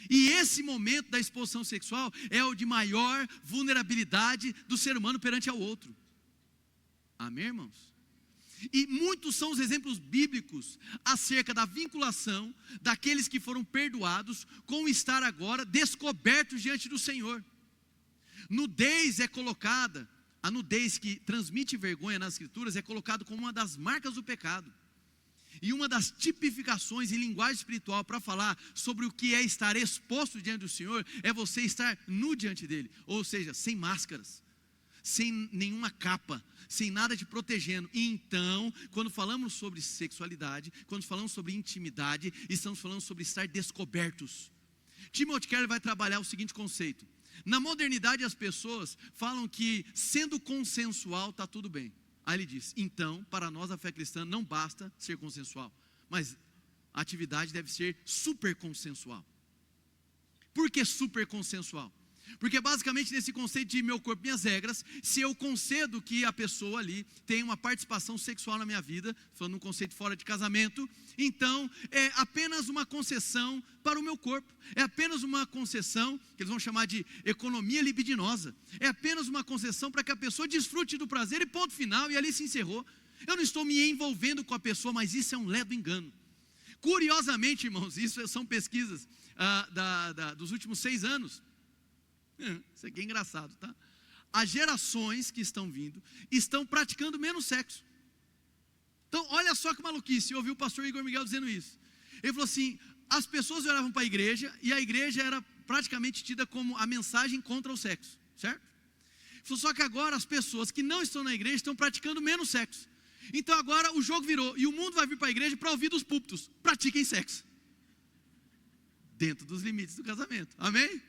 E esse momento da exposição sexual é o de maior vulnerabilidade do ser humano perante ao outro. Amém, irmãos? E muitos são os exemplos bíblicos acerca da vinculação daqueles que foram perdoados com o estar agora descobertos diante do Senhor. Nudez é colocada, a nudez que transmite vergonha nas escrituras é colocado como uma das marcas do pecado. E uma das tipificações em linguagem espiritual para falar sobre o que é estar exposto diante do Senhor, é você estar nu diante dele, ou seja, sem máscaras, sem nenhuma capa, sem nada te protegendo. E então, quando falamos sobre sexualidade, quando falamos sobre intimidade, estamos falando sobre estar descobertos. Timothy Keller vai trabalhar o seguinte conceito: na modernidade as pessoas falam que sendo consensual está tudo bem. Aí ele diz, então, para nós a fé cristã não basta ser consensual, mas a atividade deve ser super consensual. Por que super consensual? Porque basicamente nesse conceito de meu corpo, minhas regras, se eu concedo que a pessoa ali tem uma participação sexual na minha vida, falando um conceito fora de casamento, então é apenas uma concessão para o meu corpo, é apenas uma concessão, que eles vão chamar de economia libidinosa, é apenas uma concessão para que a pessoa desfrute do prazer e ponto final, e ali se encerrou. Eu não estou me envolvendo com a pessoa, mas isso é um ledo engano. Curiosamente, irmãos, isso são pesquisas dos últimos 6 anos, isso aqui é engraçado, tá? As gerações que estão vindo estão praticando menos sexo. Então, olha só que maluquice. Eu ouvi o pastor Igor Miguel dizendo isso. Ele falou assim: as pessoas olhavam para a igreja, e a igreja era praticamente tida como a mensagem contra o sexo, certo? Ele falou, só que agora as pessoas que não estão na igreja estão praticando menos sexo. Então agora o jogo virou, e o mundo vai vir para a igreja para ouvir dos púlpitos: pratiquem sexo. Dentro dos limites do casamento, amém?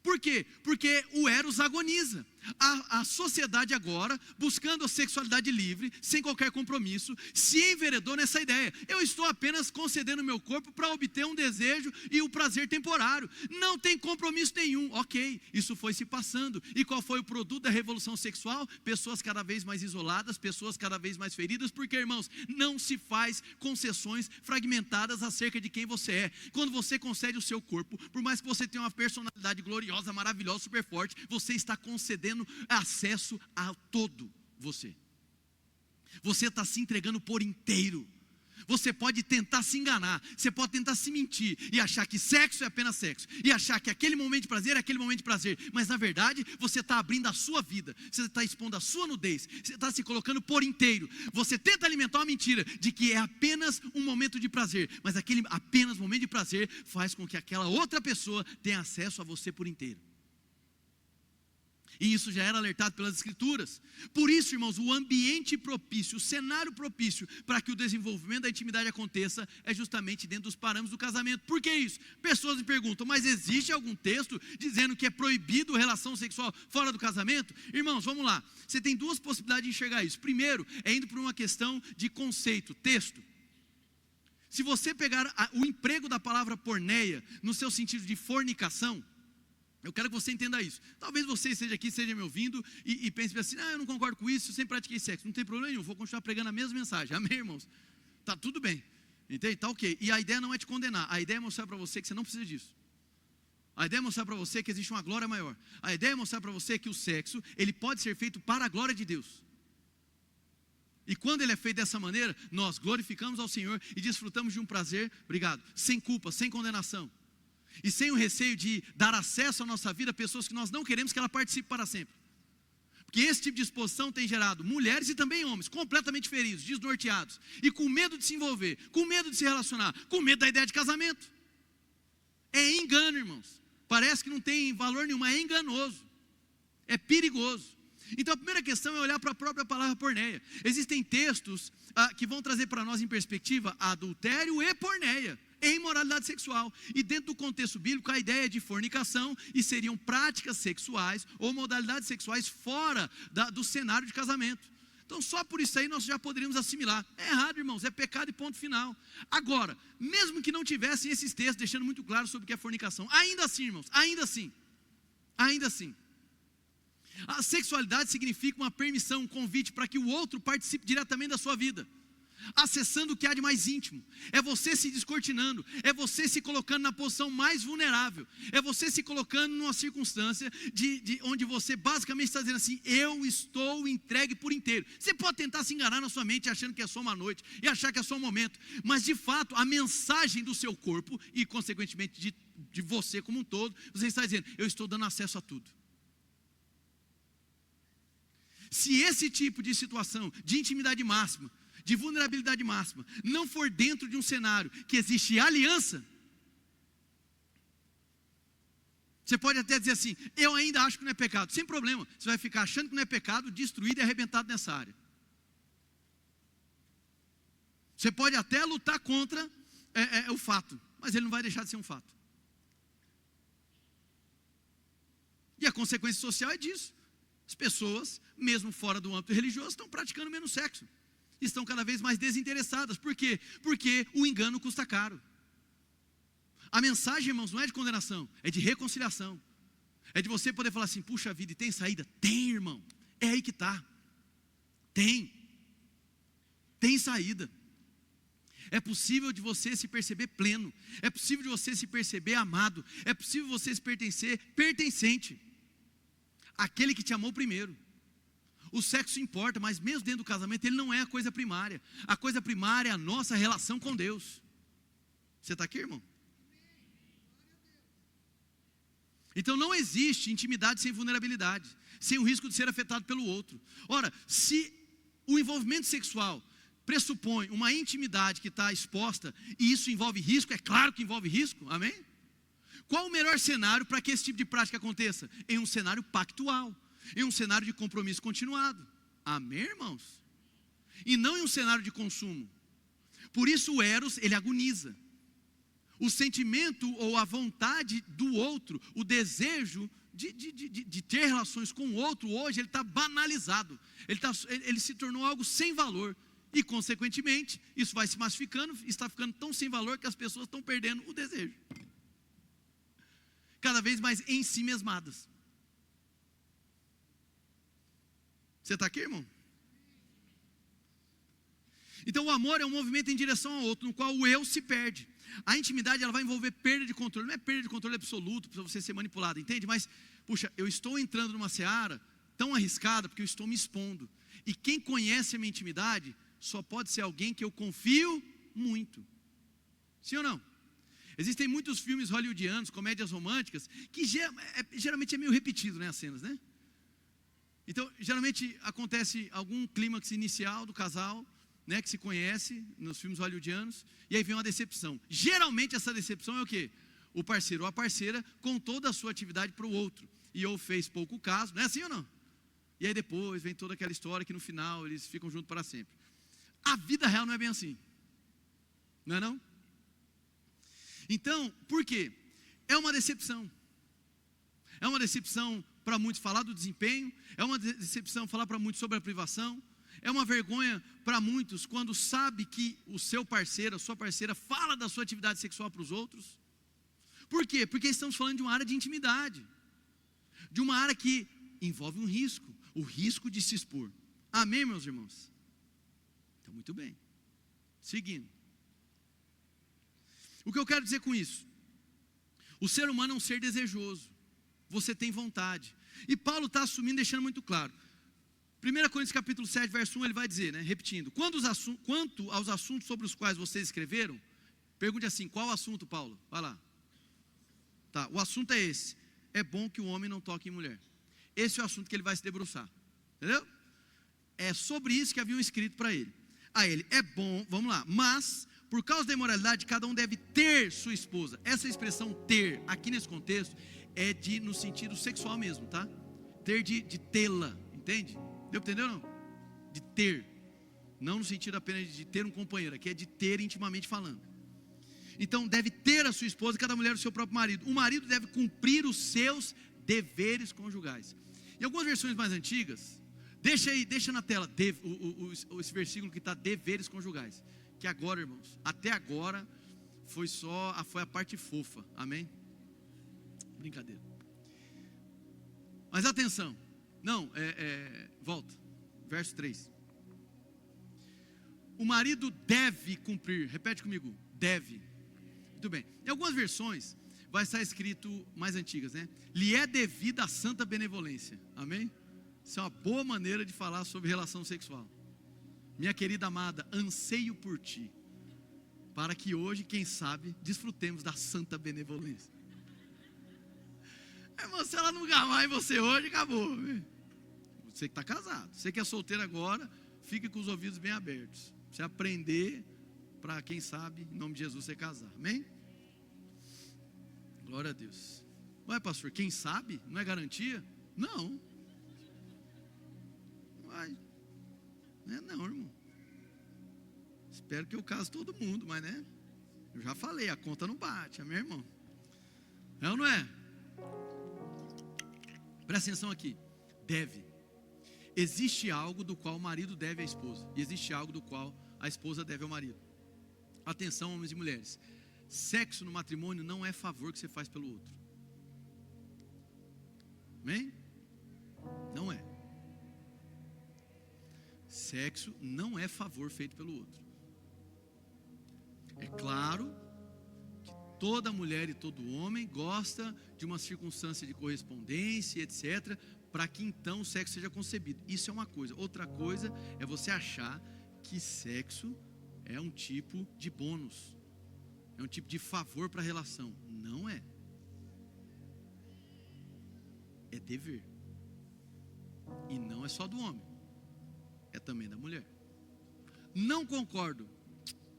Por quê? Porque o eros agoniza. A sociedade agora, buscando a sexualidade livre, sem qualquer compromisso, se enveredou nessa ideia. Eu estou apenas concedendo meu corpo para obter um desejo e o prazer temporário. Não tem compromisso nenhum. Ok, isso foi se passando. E qual foi o produto da revolução sexual? Pessoas cada vez mais isoladas, pessoas cada vez mais feridas, porque, irmãos, não se faz concessões fragmentadas acerca de quem você é. Quando você concede o seu corpo, por mais que você tenha uma personalidade gloriosa, maravilhosa, super forte, você está concedendo acesso a todo você. Você está se entregando por inteiro. Você pode tentar se enganar, você pode tentar se mentir e achar que sexo é apenas sexo, e achar que aquele momento de prazer é aquele momento de prazer, mas na verdade você está abrindo a sua vida, você está expondo a sua nudez, você está se colocando por inteiro. Você tenta alimentar uma mentira de que é apenas um momento de prazer, mas aquele apenas momento de prazer faz com que aquela outra pessoa tenha acesso a você por inteiro. E isso já era alertado pelas Escrituras. Por isso, irmãos, o ambiente propício, o cenário propício para que o desenvolvimento da intimidade aconteça é justamente dentro dos parâmetros do casamento. Por que isso? Pessoas me perguntam, mas existe algum texto dizendo que é proibido relação sexual fora do casamento? Irmãos, vamos lá. Você tem duas possibilidades de enxergar isso. Primeiro, é indo por uma questão de conceito, texto. Se você pegar o emprego da palavra porneia no seu sentido de fornicação, eu quero que você entenda isso. Talvez você esteja aqui, esteja me ouvindo e pense assim, eu não concordo com isso, eu sempre pratiquei sexo. Não tem problema nenhum, vou continuar pregando a mesma mensagem. Amém, irmãos? Tá tudo bem. Entende? Tá ok. E a ideia não é te condenar, a ideia é mostrar para você que você não precisa disso. A ideia é mostrar para você que existe uma glória maior. A ideia é mostrar para você que o sexo, ele pode ser feito para a glória de Deus. E quando ele é feito dessa maneira, nós glorificamos ao Senhor e desfrutamos de um prazer, obrigado, sem culpa, sem condenação. E sem o receio de dar acesso à nossa vida a pessoas que nós não queremos que ela participe para sempre. Porque esse tipo de exposição tem gerado mulheres e também homens completamente feridos, desnorteados, e com medo de se envolver, com medo de se relacionar, com medo da ideia de casamento. É engano, irmãos. Parece que não tem valor nenhum, é enganoso, é perigoso. Então a primeira questão é olhar para a própria palavra porneia. Existem textos que vão trazer para nós em perspectiva adultério e porneia, em imoralidade sexual. E dentro do contexto bíblico, a ideia é de fornicação, e seriam práticas sexuais ou modalidades sexuais fora do cenário de casamento. Então só por isso aí nós já poderíamos assimilar. É errado, irmãos, é pecado e ponto final. Agora, mesmo que não tivessem esses textos deixando muito claro sobre o que é fornicação, ainda assim, irmãos, ainda assim, a sexualidade significa uma permissão, um convite para que o outro participe diretamente da sua vida, acessando o que há de mais íntimo. É você se descortinando, é você se colocando na posição mais vulnerável, é você se colocando numa circunstância onde você basicamente está dizendo assim, eu estou entregue por inteiro. Você pode tentar se enganar na sua mente achando que é só uma noite e achar que é só um momento, mas de fato a mensagem do seu corpo e consequentemente de você como um todo, você está dizendo, eu estou dando acesso a tudo. Se esse tipo de situação, de intimidade máxima, de vulnerabilidade máxima, não for dentro de um cenário que existe aliança, você pode até dizer assim, eu ainda acho que não é pecado, sem problema, você vai ficar achando que não é pecado, destruído e arrebentado nessa área. Você pode até lutar contra o fato, mas ele não vai deixar de ser um fato. E a consequência social é disso. As pessoas, mesmo fora do âmbito religioso, estão praticando menos sexo. Estão cada vez mais desinteressadas. Por quê? Porque o engano custa caro. A mensagem, irmãos, não é de condenação, é de reconciliação. É de você poder falar assim, puxa vida, e tem saída? Tem, irmão. É aí que está. Tem saída. É possível de você se perceber pleno. É possível de você se perceber amado. É possível você se pertencer pertencente. Aquele que te amou primeiro. O sexo importa, mas mesmo dentro do casamento, ele não é a coisa primária. A coisa primária é a nossa relação com Deus. Você está aqui, irmão? Então não existe intimidade sem vulnerabilidade, sem o risco de ser afetado pelo outro. Ora, se o envolvimento sexual pressupõe uma intimidade que está exposta, e isso envolve risco, é claro que envolve risco, amém? Qual o melhor cenário para que esse tipo de prática aconteça? Em um cenário pactual, em um cenário de compromisso continuado, amém, irmãos? E não em um cenário de consumo. Por isso o eros, ele agoniza. O sentimento ou a vontade do outro, o desejo de ter relações com o outro hoje, ele está banalizado, ele se tornou algo sem valor, e consequentemente, isso vai se massificando, está ficando tão sem valor que as pessoas estão perdendo o desejo, cada vez mais em si mesmadas. Você está aqui, irmão? Então o amor é um movimento em direção ao outro, no qual o eu se perde. A intimidade, ela vai envolver perda de controle. Não é perda de controle absoluto, para você ser manipulado, entende? Mas, puxa, eu estou entrando numa seara tão arriscada, porque eu estou me expondo. E quem conhece a minha intimidade, só pode ser alguém que eu confio muito. Sim ou não? Existem muitos filmes hollywoodianos, comédias românticas, que geralmente é meio repetido, né, as cenas, né? Então, geralmente acontece algum clímax inicial do casal, né, que se conhece nos filmes hollywoodianos, e aí vem uma decepção. Geralmente essa decepção é o quê? O parceiro ou a parceira contou da sua atividade para o outro, e ou fez pouco caso, não é assim ou não? E aí depois vem toda aquela história que no final eles ficam juntos para sempre. A vida real não é bem assim, não é não? Então, por quê? É uma decepção. É uma decepção para muitos falar do desempenho, é uma decepção falar para muitos sobre a privação, é uma vergonha para muitos quando sabe que o seu parceiro, a sua parceira fala da sua atividade sexual para os outros. Por quê? Porque estamos falando de uma área de intimidade, de uma área que envolve um risco, o risco de se expor. Amém, meus irmãos? Então, muito bem. Seguindo. O que eu quero dizer com isso? O ser humano é um ser desejoso. Você tem vontade. E Paulo está assumindo, deixando muito claro. 1 Coríntios capítulo 7, verso 1, ele vai dizer, né, repetindo: quanto aos assuntos sobre os quais vocês escreveram, pergunte assim: qual assunto, Paulo? Vai lá. Tá, o assunto é esse: é bom que o homem não toque em mulher. Esse é o assunto que ele vai se debruçar, entendeu? É sobre isso que haviam escrito para ele. A ele, é bom, vamos lá, mas por causa da imoralidade, cada um deve ter sua esposa. Essa expressão ter, aqui nesse contexto, é no sentido sexual mesmo, tá? Ter de tê-la, entende? Deu para entender ou não? De ter, não no sentido apenas de ter um companheiro, aqui é de ter intimamente falando. Então deve ter a sua esposa, cada mulher o seu próprio marido. O marido deve cumprir os seus deveres conjugais. Em algumas versões mais antigas, deixa na tela esse versículo que está deveres conjugais. Que agora, irmãos, até agora foi a parte fofa, amém? Brincadeira. Mas atenção. Não, volta, verso 3. O marido deve cumprir, repete comigo, deve. Muito bem. Em algumas versões vai estar escrito, mais antigas, né? Lhe é devida a santa benevolência, amém? Isso é uma boa maneira de falar sobre relação sexual. Minha querida amada, anseio por ti, para que hoje, quem sabe, desfrutemos da santa benevolência. Irmão, se ela não gamar em você hoje, acabou. Você que está casado, você que é solteiro agora, fique com os ouvidos bem abertos. Você aprender para, quem sabe, em nome de Jesus, você casar. Amém? Glória a Deus. Ué, pastor, quem sabe? Não é garantia? Não. Vai. Não, irmão. Espero que eu case todo mundo, mas né? Eu já falei, a conta não bate, amém, irmão? É ou não é? Presta atenção aqui. Deve. Existe algo do qual o marido deve à esposa, e existe algo do qual a esposa deve ao marido. Atenção, homens e mulheres. Sexo no matrimônio não é favor que você faz pelo outro. Amém? Não é. Sexo não é favor feito pelo outro. É claro que toda mulher e todo homem gosta de uma circunstância de correspondência, etc., para que então o sexo seja concebido. Isso é uma coisa. Outra coisa é você achar que sexo é um tipo de bônus, é um tipo de favor para a relação. Não é. É dever. E não é só do homem, é também da mulher. Não concordo.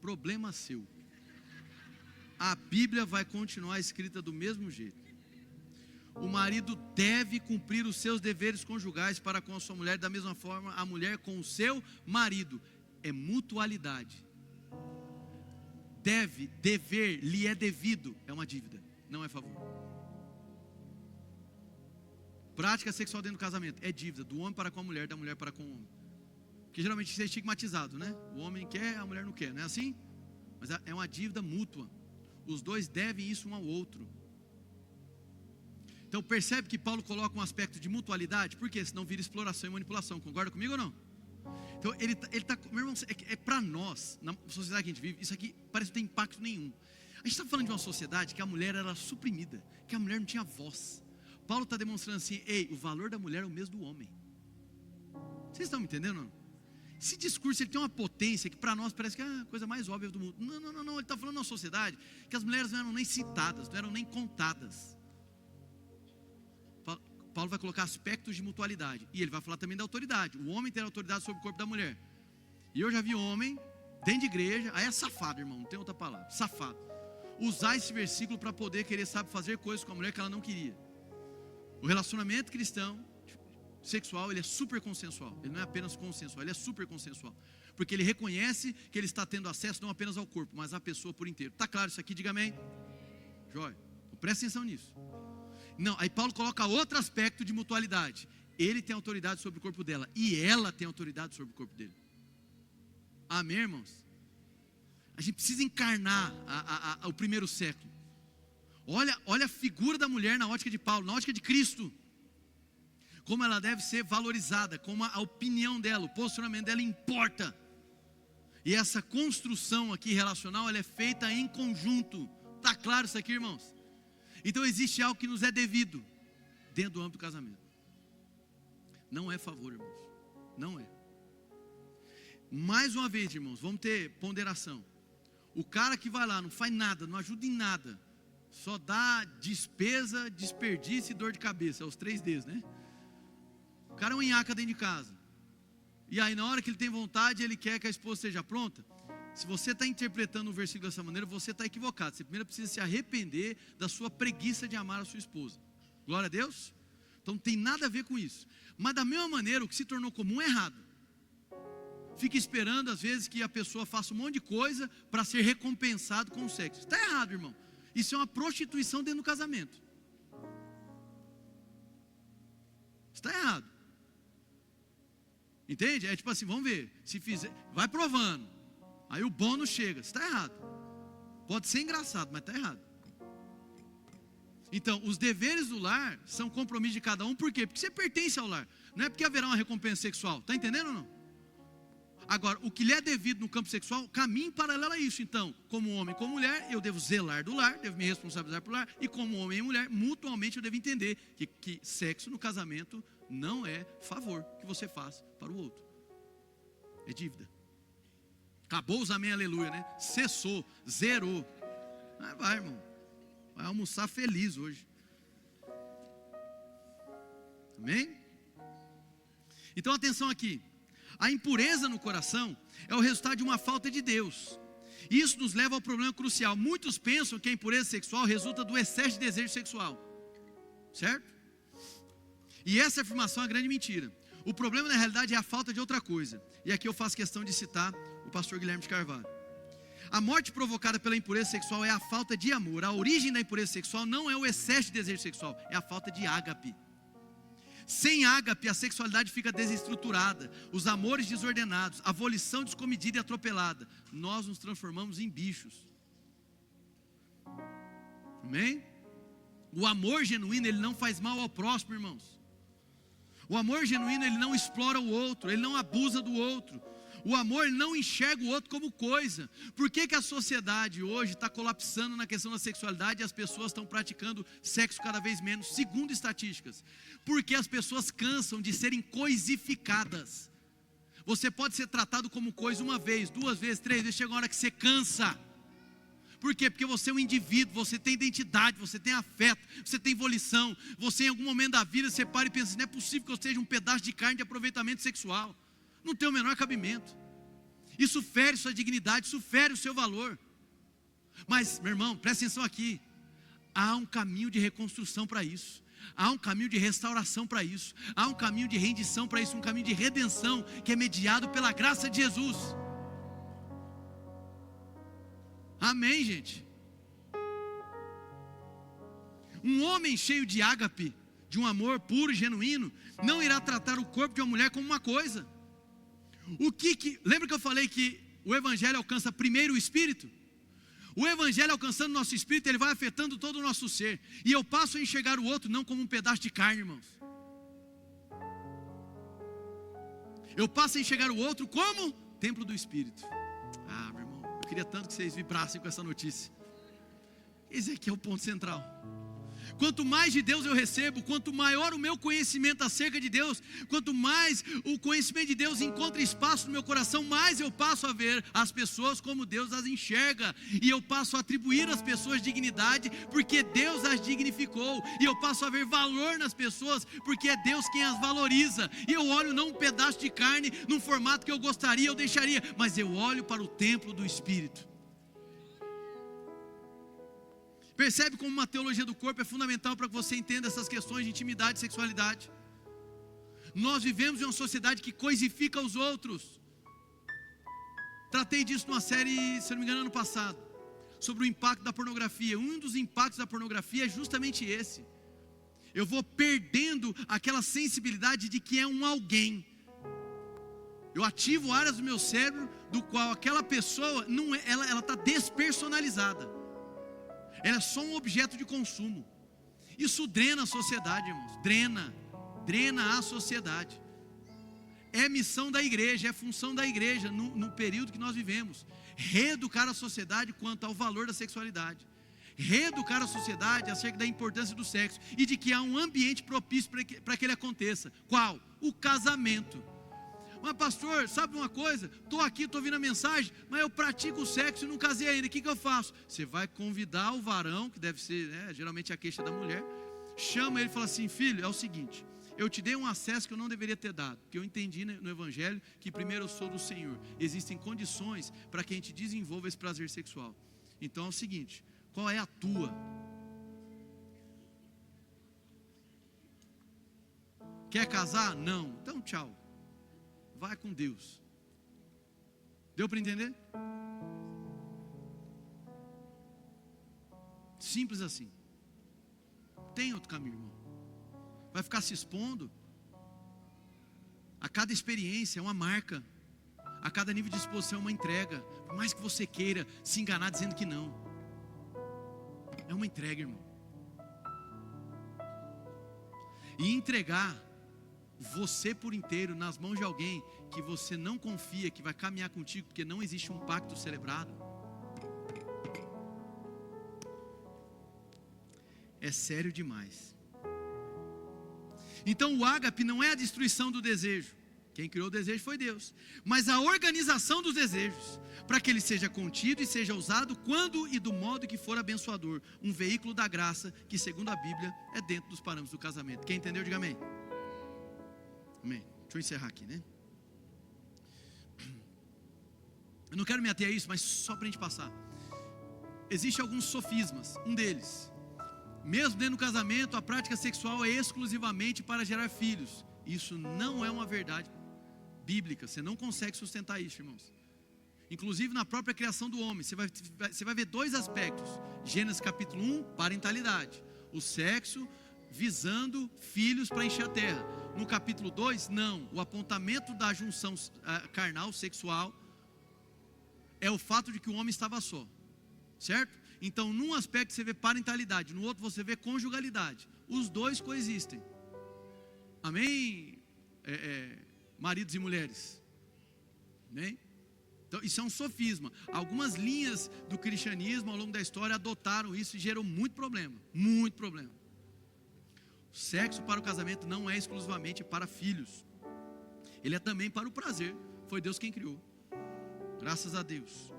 Problema seu. A Bíblia vai continuar escrita do mesmo jeito. O marido deve cumprir os seus deveres conjugais para com a sua mulher, da mesma forma a mulher com o seu marido. É mutualidade. Deve, dever, lhe é devido. É uma dívida, não é favor. Prática sexual dentro do casamento é dívida do homem para com a mulher, da mulher para com o homem. Porque geralmente isso é estigmatizado, né? O homem quer, a mulher não quer, não é assim? Mas é uma dívida mútua. Os dois devem isso um ao outro. Então percebe que Paulo coloca um aspecto de mutualidade, porque senão vira exploração e manipulação. Concorda comigo ou não? Então ele tá, meu irmão, é para nós, na sociedade que a gente vive, isso aqui parece que não tem impacto nenhum. A gente está falando de uma sociedade que a mulher era suprimida, que a mulher não tinha voz. Paulo está demonstrando assim, o valor da mulher é o mesmo do homem. Vocês estão me entendendo ou não? Esse discurso ele tem uma potência que para nós parece que é a coisa mais óbvia do mundo. Não, ele está falando de uma sociedade que as mulheres não eram nem citadas, não eram nem contadas. Paulo vai colocar aspectos de mutualidade, e ele vai falar também da autoridade. O homem tem autoridade sobre o corpo da mulher. E eu já vi homem, dentro de igreja, aí é safado, irmão, não tem outra palavra, safado, usar esse versículo para poder querer, fazer coisas com a mulher que ela não queria. O relacionamento cristão sexual, ele é super consensual. Ele não é apenas consensual, ele é super consensual. Porque ele reconhece que ele está tendo acesso não apenas ao corpo, mas à pessoa por inteiro. Está claro isso aqui? Diga amém. Jóia. Então, presta atenção nisso. Não, aí Paulo coloca outro aspecto de mutualidade. Ele tem autoridade sobre o corpo dela, e ela tem autoridade sobre o corpo dele. Amém, irmãos? A gente precisa encarnar o primeiro século. Olha a figura da mulher na ótica de Paulo, na ótica de Cristo. Como ela deve ser valorizada, como a opinião dela, o posicionamento dela importa. E essa construção aqui relacional, ela é feita em conjunto. Está claro isso aqui, irmãos? Então existe algo que nos é devido dentro do âmbito do casamento. Não é favor, irmãos. Não é. Mais uma vez, irmãos, vamos ter ponderação. O cara que vai lá, não faz nada, não ajuda em nada, só dá despesa, desperdício e dor de cabeça, os 3 Ds, né? O cara é um nhaca dentro de casa. E aí na hora que ele tem vontade, ele quer que a esposa esteja pronta. Se você está interpretando o versículo dessa maneira, você está equivocado. Você primeiro precisa se arrepender da sua preguiça de amar a sua esposa. Glória a Deus. Então não tem nada a ver com isso. Mas da mesma maneira, o que se tornou comum é errado. Fica esperando às vezes que a pessoa faça um monte de coisa para ser recompensado com o sexo. Está errado, irmão. Isso é uma prostituição dentro do casamento. Está errado. Entende? É tipo assim, vamos ver. Se fizer, vai provando. Aí o bônus chega. Está errado. Pode ser engraçado, mas está errado. Então, os deveres do lar são compromisso de cada um. Por quê? Porque você pertence ao lar. Não é porque haverá uma recompensa sexual. Está entendendo ou não? Agora, o que lhe é devido no campo sexual, caminha em paralelo a isso. Então, como homem e como mulher, eu devo zelar do lar, devo me responsabilizar pelo lar. E como homem e mulher, mutuamente eu devo entender que sexo no casamento não é favor que você faz para o outro. É dívida. Acabou os amém, aleluia, né? Cessou, zerou. Vai, irmão. Vai almoçar feliz hoje. Amém? Então atenção aqui. A impureza no coração é o resultado de uma falta de Deus. Isso nos leva ao problema crucial. Muitos pensam que a impureza sexual resulta do excesso de desejo sexual. Certo? E essa afirmação é uma grande mentira. O problema na realidade é a falta de outra coisa. E aqui eu faço questão de citar o pastor Guilherme de Carvalho. A morte provocada pela impureza sexual é a falta de amor. A origem da impureza sexual não é o excesso de desejo sexual, é a falta de ágape. Sem ágape, a sexualidade fica desestruturada, os amores desordenados, a volição descomedida e atropelada. Nós nos transformamos em bichos. Amém? O amor genuíno, ele não faz mal ao próximo, irmãos. O amor genuíno, ele não explora o outro, ele não abusa do outro. O amor, ele não enxerga o outro como coisa. Por que a sociedade hoje está colapsando na questão da sexualidade e as pessoas estão praticando sexo cada vez menos? Segundo estatísticas, porque as pessoas cansam de serem coisificadas. Você pode ser tratado como coisa uma vez, 2 vezes, 3 vezes, chega uma hora que você cansa. Por quê? Porque você é um indivíduo, você tem identidade, você tem afeto, você tem volição. Você em algum momento da vida, você para e pensa, não é possível que eu seja um pedaço de carne de aproveitamento sexual. Não tem o menor cabimento. Isso fere sua dignidade, isso fere o seu valor. Mas, meu irmão, presta atenção aqui. Há um caminho de reconstrução para isso. Há um caminho de restauração para isso. Há um caminho de rendição para isso. Um caminho de redenção que é mediado pela graça de Jesus. Amém, gente? Um homem cheio de ágape, de um amor puro e genuíno, não irá tratar o corpo de uma mulher como uma coisa. Lembra que eu falei que o evangelho alcança primeiro o espírito? O evangelho alcançando o nosso espírito, ele vai afetando todo o nosso ser. E eu passo a enxergar o outro não como um pedaço de carne, irmãos. Eu passo a enxergar o outro como templo do espírito. Ah, meu irmão, eu queria tanto que vocês vibrassem com essa notícia. Esse aqui é o ponto central. Quanto mais de Deus eu recebo, quanto maior o meu conhecimento acerca de Deus, quanto mais o conhecimento de Deus encontra espaço no meu coração, mais eu passo a ver as pessoas como Deus as enxerga, e eu passo a atribuir às pessoas dignidade, porque Deus as dignificou, e eu passo a ver valor nas pessoas, porque é Deus quem as valoriza, e eu olho não um pedaço de carne, num formato que eu gostaria, eu deixaria, mas eu olho para o templo do Espírito. Percebe como uma teologia do corpo é fundamental para que você entenda essas questões de intimidade e sexualidade. Nós vivemos em uma sociedade que coisifica os outros. Tratei disso numa série, se não me engano, ano passado, sobre o impacto da pornografia. Um dos impactos da pornografia é justamente esse. Eu vou perdendo aquela sensibilidade de que é um alguém. Eu ativo áreas do meu cérebro do qual aquela pessoa não é, ela está despersonalizada. Ela é só um objeto de consumo. Isso drena a sociedade, irmãos. Drena a sociedade. É missão da igreja, é função da igreja no período que nós vivemos. Reeducar a sociedade quanto ao valor da sexualidade. Reeducar a sociedade acerca da importância do sexo e de que há um ambiente propício para que ele aconteça. Qual? O casamento. Mas pastor, sabe uma coisa? Estou aqui, estou ouvindo a mensagem, mas eu pratico o sexo e não casei ainda, o que eu faço? Você vai convidar o varão, que deve ser, geralmente a queixa da mulher, chama ele e fala assim: filho, é o seguinte, eu te dei um acesso que eu não deveria ter dado, porque eu entendi no evangelho que primeiro eu sou do Senhor, existem condições para que a gente desenvolva esse prazer sexual. Então é o seguinte, qual é a tua? Quer casar? Não, então tchau. Vai com Deus. Deu para entender? Simples assim. Tem outro caminho, irmão. Vai ficar se expondo. A cada experiência é uma marca. A cada nível de exposição é uma entrega. Por mais que você queira se enganar dizendo que não, é uma entrega, irmão. E entregar você por inteiro nas mãos de alguém que você não confia, que vai caminhar contigo, porque não existe um pacto celebrado, é sério demais. Então o ágape não é a destruição do desejo. Quem criou o desejo foi Deus, mas a organização dos desejos, para que ele seja contido e seja usado quando e do modo que for abençoador, um veículo da graça que, segundo a Bíblia, é dentro dos parâmetros do casamento. Quem entendeu, diga amém. Amém. Deixa eu encerrar aqui, né? Eu não quero me ater a isso, mas só para a gente passar. Existem alguns sofismas. Um deles, mesmo dentro do casamento, a prática sexual é exclusivamente para gerar filhos. Isso não é uma verdade bíblica. Você não consegue sustentar isso, irmãos. Inclusive na própria criação do homem, você vai ver dois aspectos. Gênesis capítulo 1, parentalidade. O sexo visando filhos para encher a terra. No capítulo 2, não. O apontamento da junção carnal, sexual, é o fato de que o homem estava só. Certo? Então, num aspecto você vê parentalidade, no outro você vê conjugalidade. Os dois coexistem. Amém? Maridos e mulheres. Amém? Então, isso é um sofisma. Algumas linhas do cristianismo ao longo da história adotaram isso e gerou muito problema. Muito problema. O sexo para o casamento não é exclusivamente para filhos. Ele é também para o prazer. Foi Deus quem criou. Graças a Deus.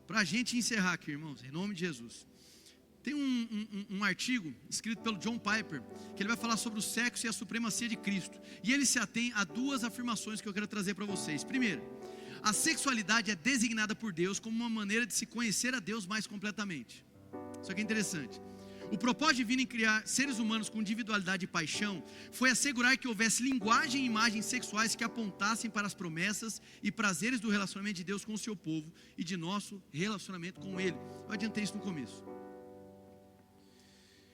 Para a gente encerrar aqui, irmãos, em nome de Jesus. Tem um artigo escrito pelo John Piper, que ele vai falar sobre o sexo e a supremacia de Cristo. E ele se atém a duas afirmações que eu quero trazer para vocês. Primeiro, a sexualidade é designada por Deus como uma maneira de se conhecer a Deus mais completamente. Isso aqui é interessante. O propósito divino em criar seres humanos com individualidade e paixão foi assegurar que houvesse linguagem e imagens sexuais que apontassem para as promessas e prazeres do relacionamento de Deus com o seu povo e de nosso relacionamento com Ele. Eu adiantei isso no começo.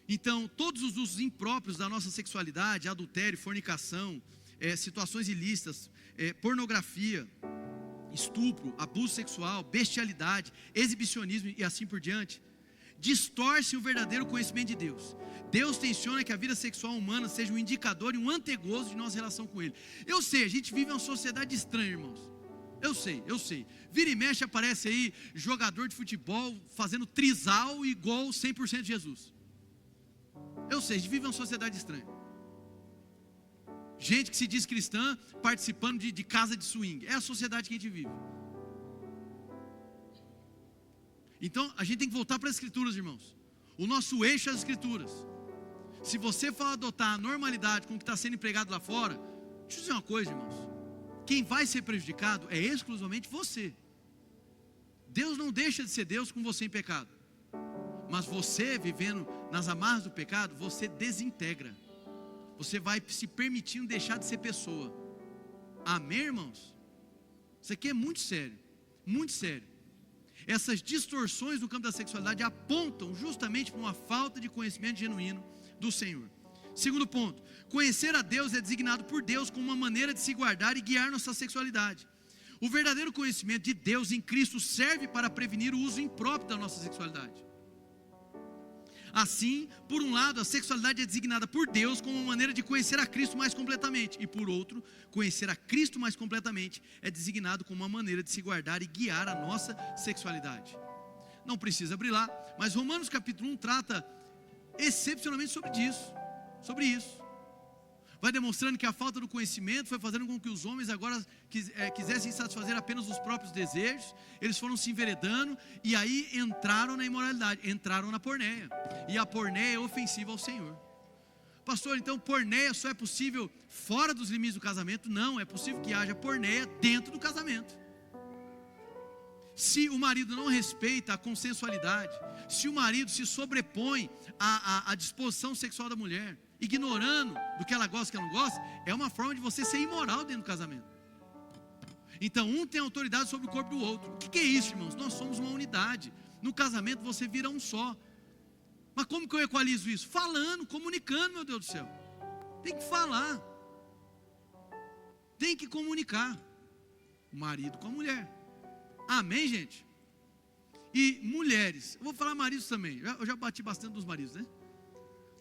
Então, todos os usos impróprios da nossa sexualidade, adultério, fornicação, situações ilícitas, pornografia, estupro, abuso sexual, bestialidade, exibicionismo e assim por diante, distorce o verdadeiro conhecimento de Deus. Deus tenciona que a vida sexual humana seja um indicador e um antegozo de nossa relação com Ele. Eu sei, a gente vive uma sociedade estranha, irmãos. Eu sei. Vira e mexe aparece aí jogador de futebol fazendo trisal igual 100% de Jesus. Eu sei, a gente vive uma sociedade estranha. Gente que se diz cristã participando de casa de swing. É a sociedade que a gente vive. Então a gente tem que voltar para as escrituras, irmãos. O nosso eixo é as escrituras. Se você for adotar a normalidade com o que está sendo empregado lá fora, deixa eu dizer uma coisa, irmãos. Quem vai ser prejudicado é exclusivamente você. Deus não deixa de ser Deus com você em pecado. Mas você vivendo nas amarras do pecado, você desintegra. Você vai se permitindo deixar de ser pessoa. Amém, irmãos? Isso aqui é muito sério. Muito sério. Essas distorções no campo da sexualidade apontam justamente para uma falta de conhecimento genuíno do Senhor. Segundo ponto, conhecer a Deus é designado por Deus como uma maneira de se guardar e guiar nossa sexualidade. O verdadeiro conhecimento de Deus em Cristo serve para prevenir o uso impróprio da nossa sexualidade. Assim, por um lado, a sexualidade é designada por Deus como uma maneira de conhecer a Cristo mais completamente. E por outro, conhecer a Cristo mais completamente é designado como uma maneira de se guardar e guiar a nossa sexualidade. Não precisa abrir lá, mas Romanos capítulo 1 trata excepcionalmente sobre isso. Vai demonstrando que a falta do conhecimento foi fazendo com que os homens agora quisessem satisfazer apenas os próprios desejos. Eles foram se enveredando e aí entraram na imoralidade, entraram na porneia. E a porneia é ofensiva ao Senhor. Pastor, então porneia só é possível fora dos limites do casamento? Não, é possível que haja porneia dentro do casamento. Se o marido não respeita a consensualidade, se o marido se sobrepõe à disposição sexual da mulher, ignorando do que ela gosta e que ela não gosta, é uma forma de você ser imoral dentro do casamento. Então um tem autoridade sobre o corpo do outro. O que é isso, irmãos? Nós somos uma unidade. No casamento você vira um só. Mas como que eu equalizo isso? Falando, comunicando, meu Deus do céu. Tem que falar. Tem que comunicar. O marido com a mulher. Amém, gente? E mulheres, eu vou falar maridos também. Eu já bati bastante dos maridos, né?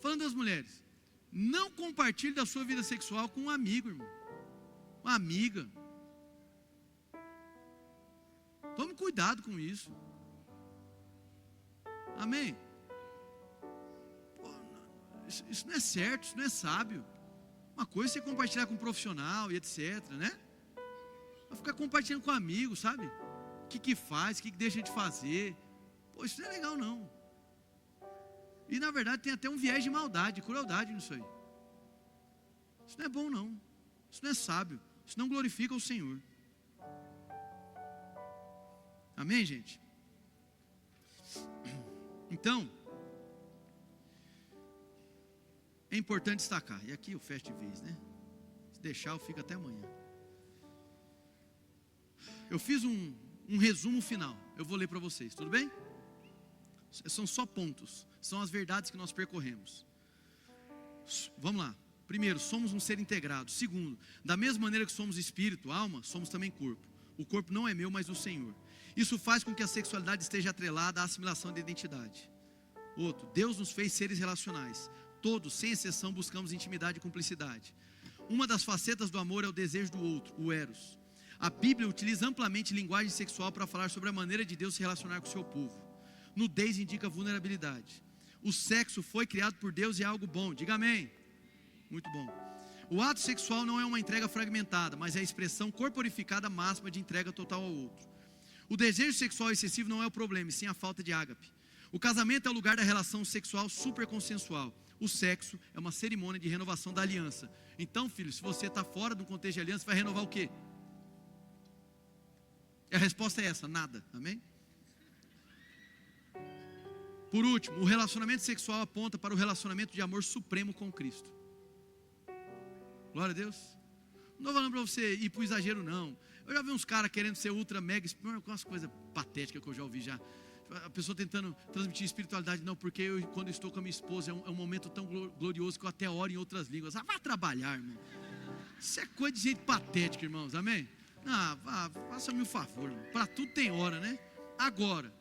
Falando das mulheres, não compartilhe da sua vida sexual com um amigo, irmão. Uma amiga. Tome cuidado com isso. Amém? Pô, isso não é certo, isso não é sábio. Uma coisa é você compartilhar com um profissional e etc, né? Vai ficar compartilhando com amigo, sabe? O que faz, o que deixa de fazer. Pô, isso não é legal não. E na verdade tem até um viés de maldade, de crueldade nisso aí. Isso não é bom não. Isso não é sábio. Isso não glorifica o Senhor. Amém, gente? Então, é importante destacar. E aqui eu fecho de vez, né? Se deixar eu fico até amanhã. Eu fiz um resumo final. Eu vou ler para vocês, tudo bem? São só pontos. São as verdades que nós percorremos. Vamos lá. Primeiro, somos um ser integrado. Segundo, da mesma maneira que somos espírito, alma, somos também corpo. O corpo não é meu, mas do Senhor. Isso faz com que a sexualidade esteja atrelada à assimilação da identidade. Outro, Deus nos fez seres relacionais. Todos, sem exceção, buscamos intimidade e cumplicidade. Uma das facetas do amor é o desejo do outro, o eros. A Bíblia utiliza amplamente linguagem sexual para falar sobre a maneira de Deus se relacionar com o seu povo. Nudez indica vulnerabilidade. O sexo foi criado por Deus e é algo bom. Diga amém. Muito bom. O ato sexual não é uma entrega fragmentada, mas é a expressão corporificada máxima de entrega total ao outro. O desejo sexual excessivo não é o problema, e sim a falta de ágape. O casamento é o lugar da relação sexual superconsensual. O sexo é uma cerimônia de renovação da aliança. Então, filho, se você está fora do contexto de aliança, vai renovar o quê? A resposta é essa, nada, amém? Por último, o relacionamento sexual aponta para o relacionamento de amor supremo com Cristo. Glória a Deus. Não estou falando para você ir para o exagero não. Eu já vi uns caras querendo ser ultra mega, com umas coisas patéticas que eu já ouvi já. A pessoa tentando transmitir espiritualidade. Não, porque quando eu estou com a minha esposa, é um momento tão glorioso que eu até oro em outras línguas. Vai trabalhar, irmão. Isso é coisa de gente patética, irmãos, amém? Faça-me um favor, para tudo tem hora, né? Agora,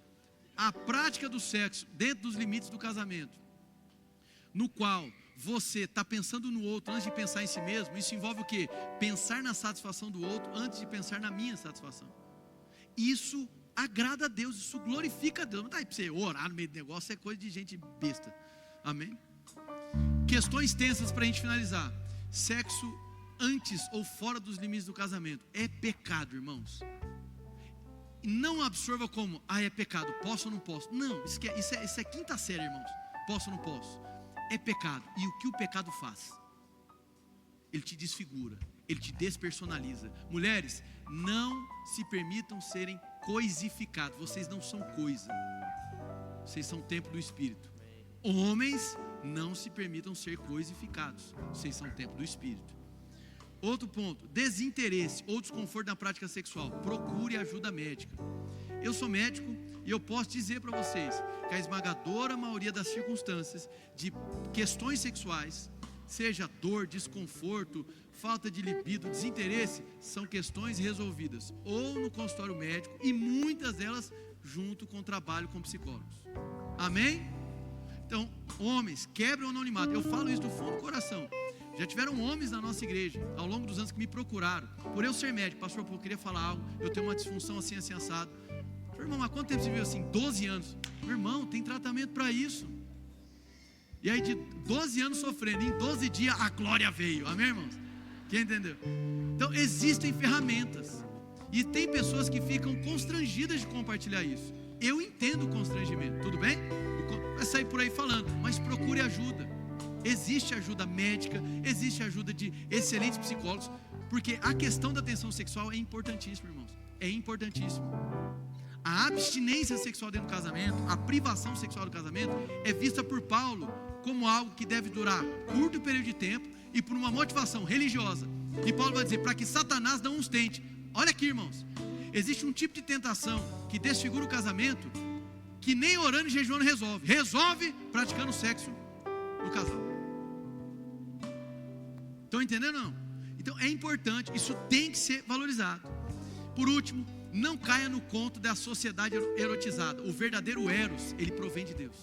a prática do sexo dentro dos limites do casamento, no qual você está pensando no outro antes de pensar em si mesmo, isso envolve o quê? Pensar na satisfação do outro antes de pensar na minha satisfação. Isso agrada a Deus, isso glorifica a Deus. Não está aí para você orar no meio do negócio, é coisa de gente besta, amém? Questões tensas para a gente finalizar. Sexo antes ou fora dos limites do casamento é pecado, irmãos. Não absorva como, é pecado, posso ou não posso. Não, isso é quinta série, irmãos. Posso ou não posso? É pecado. E o que o pecado faz? Ele te desfigura, ele te despersonaliza. Mulheres, não se permitam serem coisificados. Vocês não são coisa, vocês são templo do Espírito. Homens, não se permitam ser coisificados. Vocês são templo do Espírito. Outro ponto, desinteresse ou desconforto na prática sexual. Procure ajuda médica. Eu sou médico e eu posso dizer para vocês que a esmagadora maioria das circunstâncias de questões sexuais, seja dor, desconforto, falta de libido, desinteresse, são questões resolvidas ou no consultório médico e muitas delas junto com o trabalho com psicólogos. Amém? Então, homens, quebram o anonimato. Eu falo isso do fundo do coração. Já tiveram homens na nossa igreja, ao longo dos anos, que me procuraram, por eu ser médico. Pastor, eu queria falar algo, eu tenho uma disfunção assim, assim, assado. Meu irmão, mas quanto tempo você viu assim? 12 anos. Meu irmão, tem tratamento para isso. E aí de 12 anos sofrendo, em 12 dias a glória veio. Amém, irmãos? Quem entendeu? Então existem ferramentas. E tem pessoas que ficam constrangidas de compartilhar isso. Eu entendo o constrangimento, tudo bem? Vai sair por aí falando, mas procure ajuda. Existe ajuda médica, existe ajuda de excelentes psicólogos, porque a questão da tensão sexual é importantíssima, irmãos. É importantíssimo. A abstinência sexual dentro do casamento, a privação sexual do casamento, é vista por Paulo como algo que deve durar curto período de tempo e por uma motivação religiosa. E Paulo vai dizer, para que Satanás não os tente. Olha aqui, irmãos, existe um tipo de tentação que desfigura o casamento, que nem orando e jejuando resolve. Resolve praticando sexo no casal. Estão entendendo ou não? Então é importante, isso tem que ser valorizado. Por último, não caia no conto da sociedade erotizada. O verdadeiro eros, ele provém de Deus.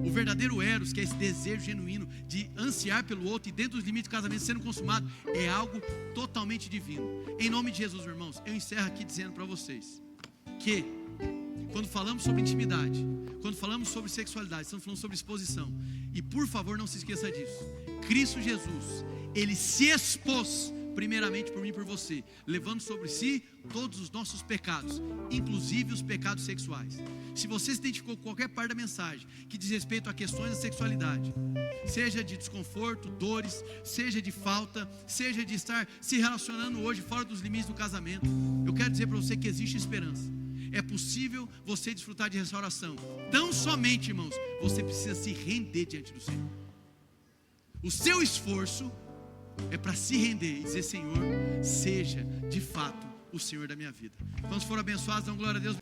O verdadeiro eros, que é esse desejo genuíno de ansiar pelo outro e dentro dos limites do casamento sendo consumado, é algo totalmente divino. Em nome de Jesus, meus irmãos, eu encerro aqui dizendo para vocês que quando falamos sobre intimidade, quando falamos sobre sexualidade, estamos falando sobre exposição. E por favor, não se esqueça disso. Cristo Jesus, Ele se expôs primeiramente por mim e por você, levando sobre si todos os nossos pecados, inclusive os pecados sexuais. Se você se identificou com qualquer parte da mensagem que diz respeito a questões da sexualidade, seja de desconforto, dores, seja de falta, seja de estar se relacionando hoje fora dos limites do casamento, eu quero dizer para você que existe esperança. É possível você desfrutar de restauração. Tão somente, irmãos, você precisa se render diante do Senhor. O seu esforço é para se render e dizer, Senhor, seja de fato o Senhor da minha vida. Quando for abençoados, dão glória a Deus.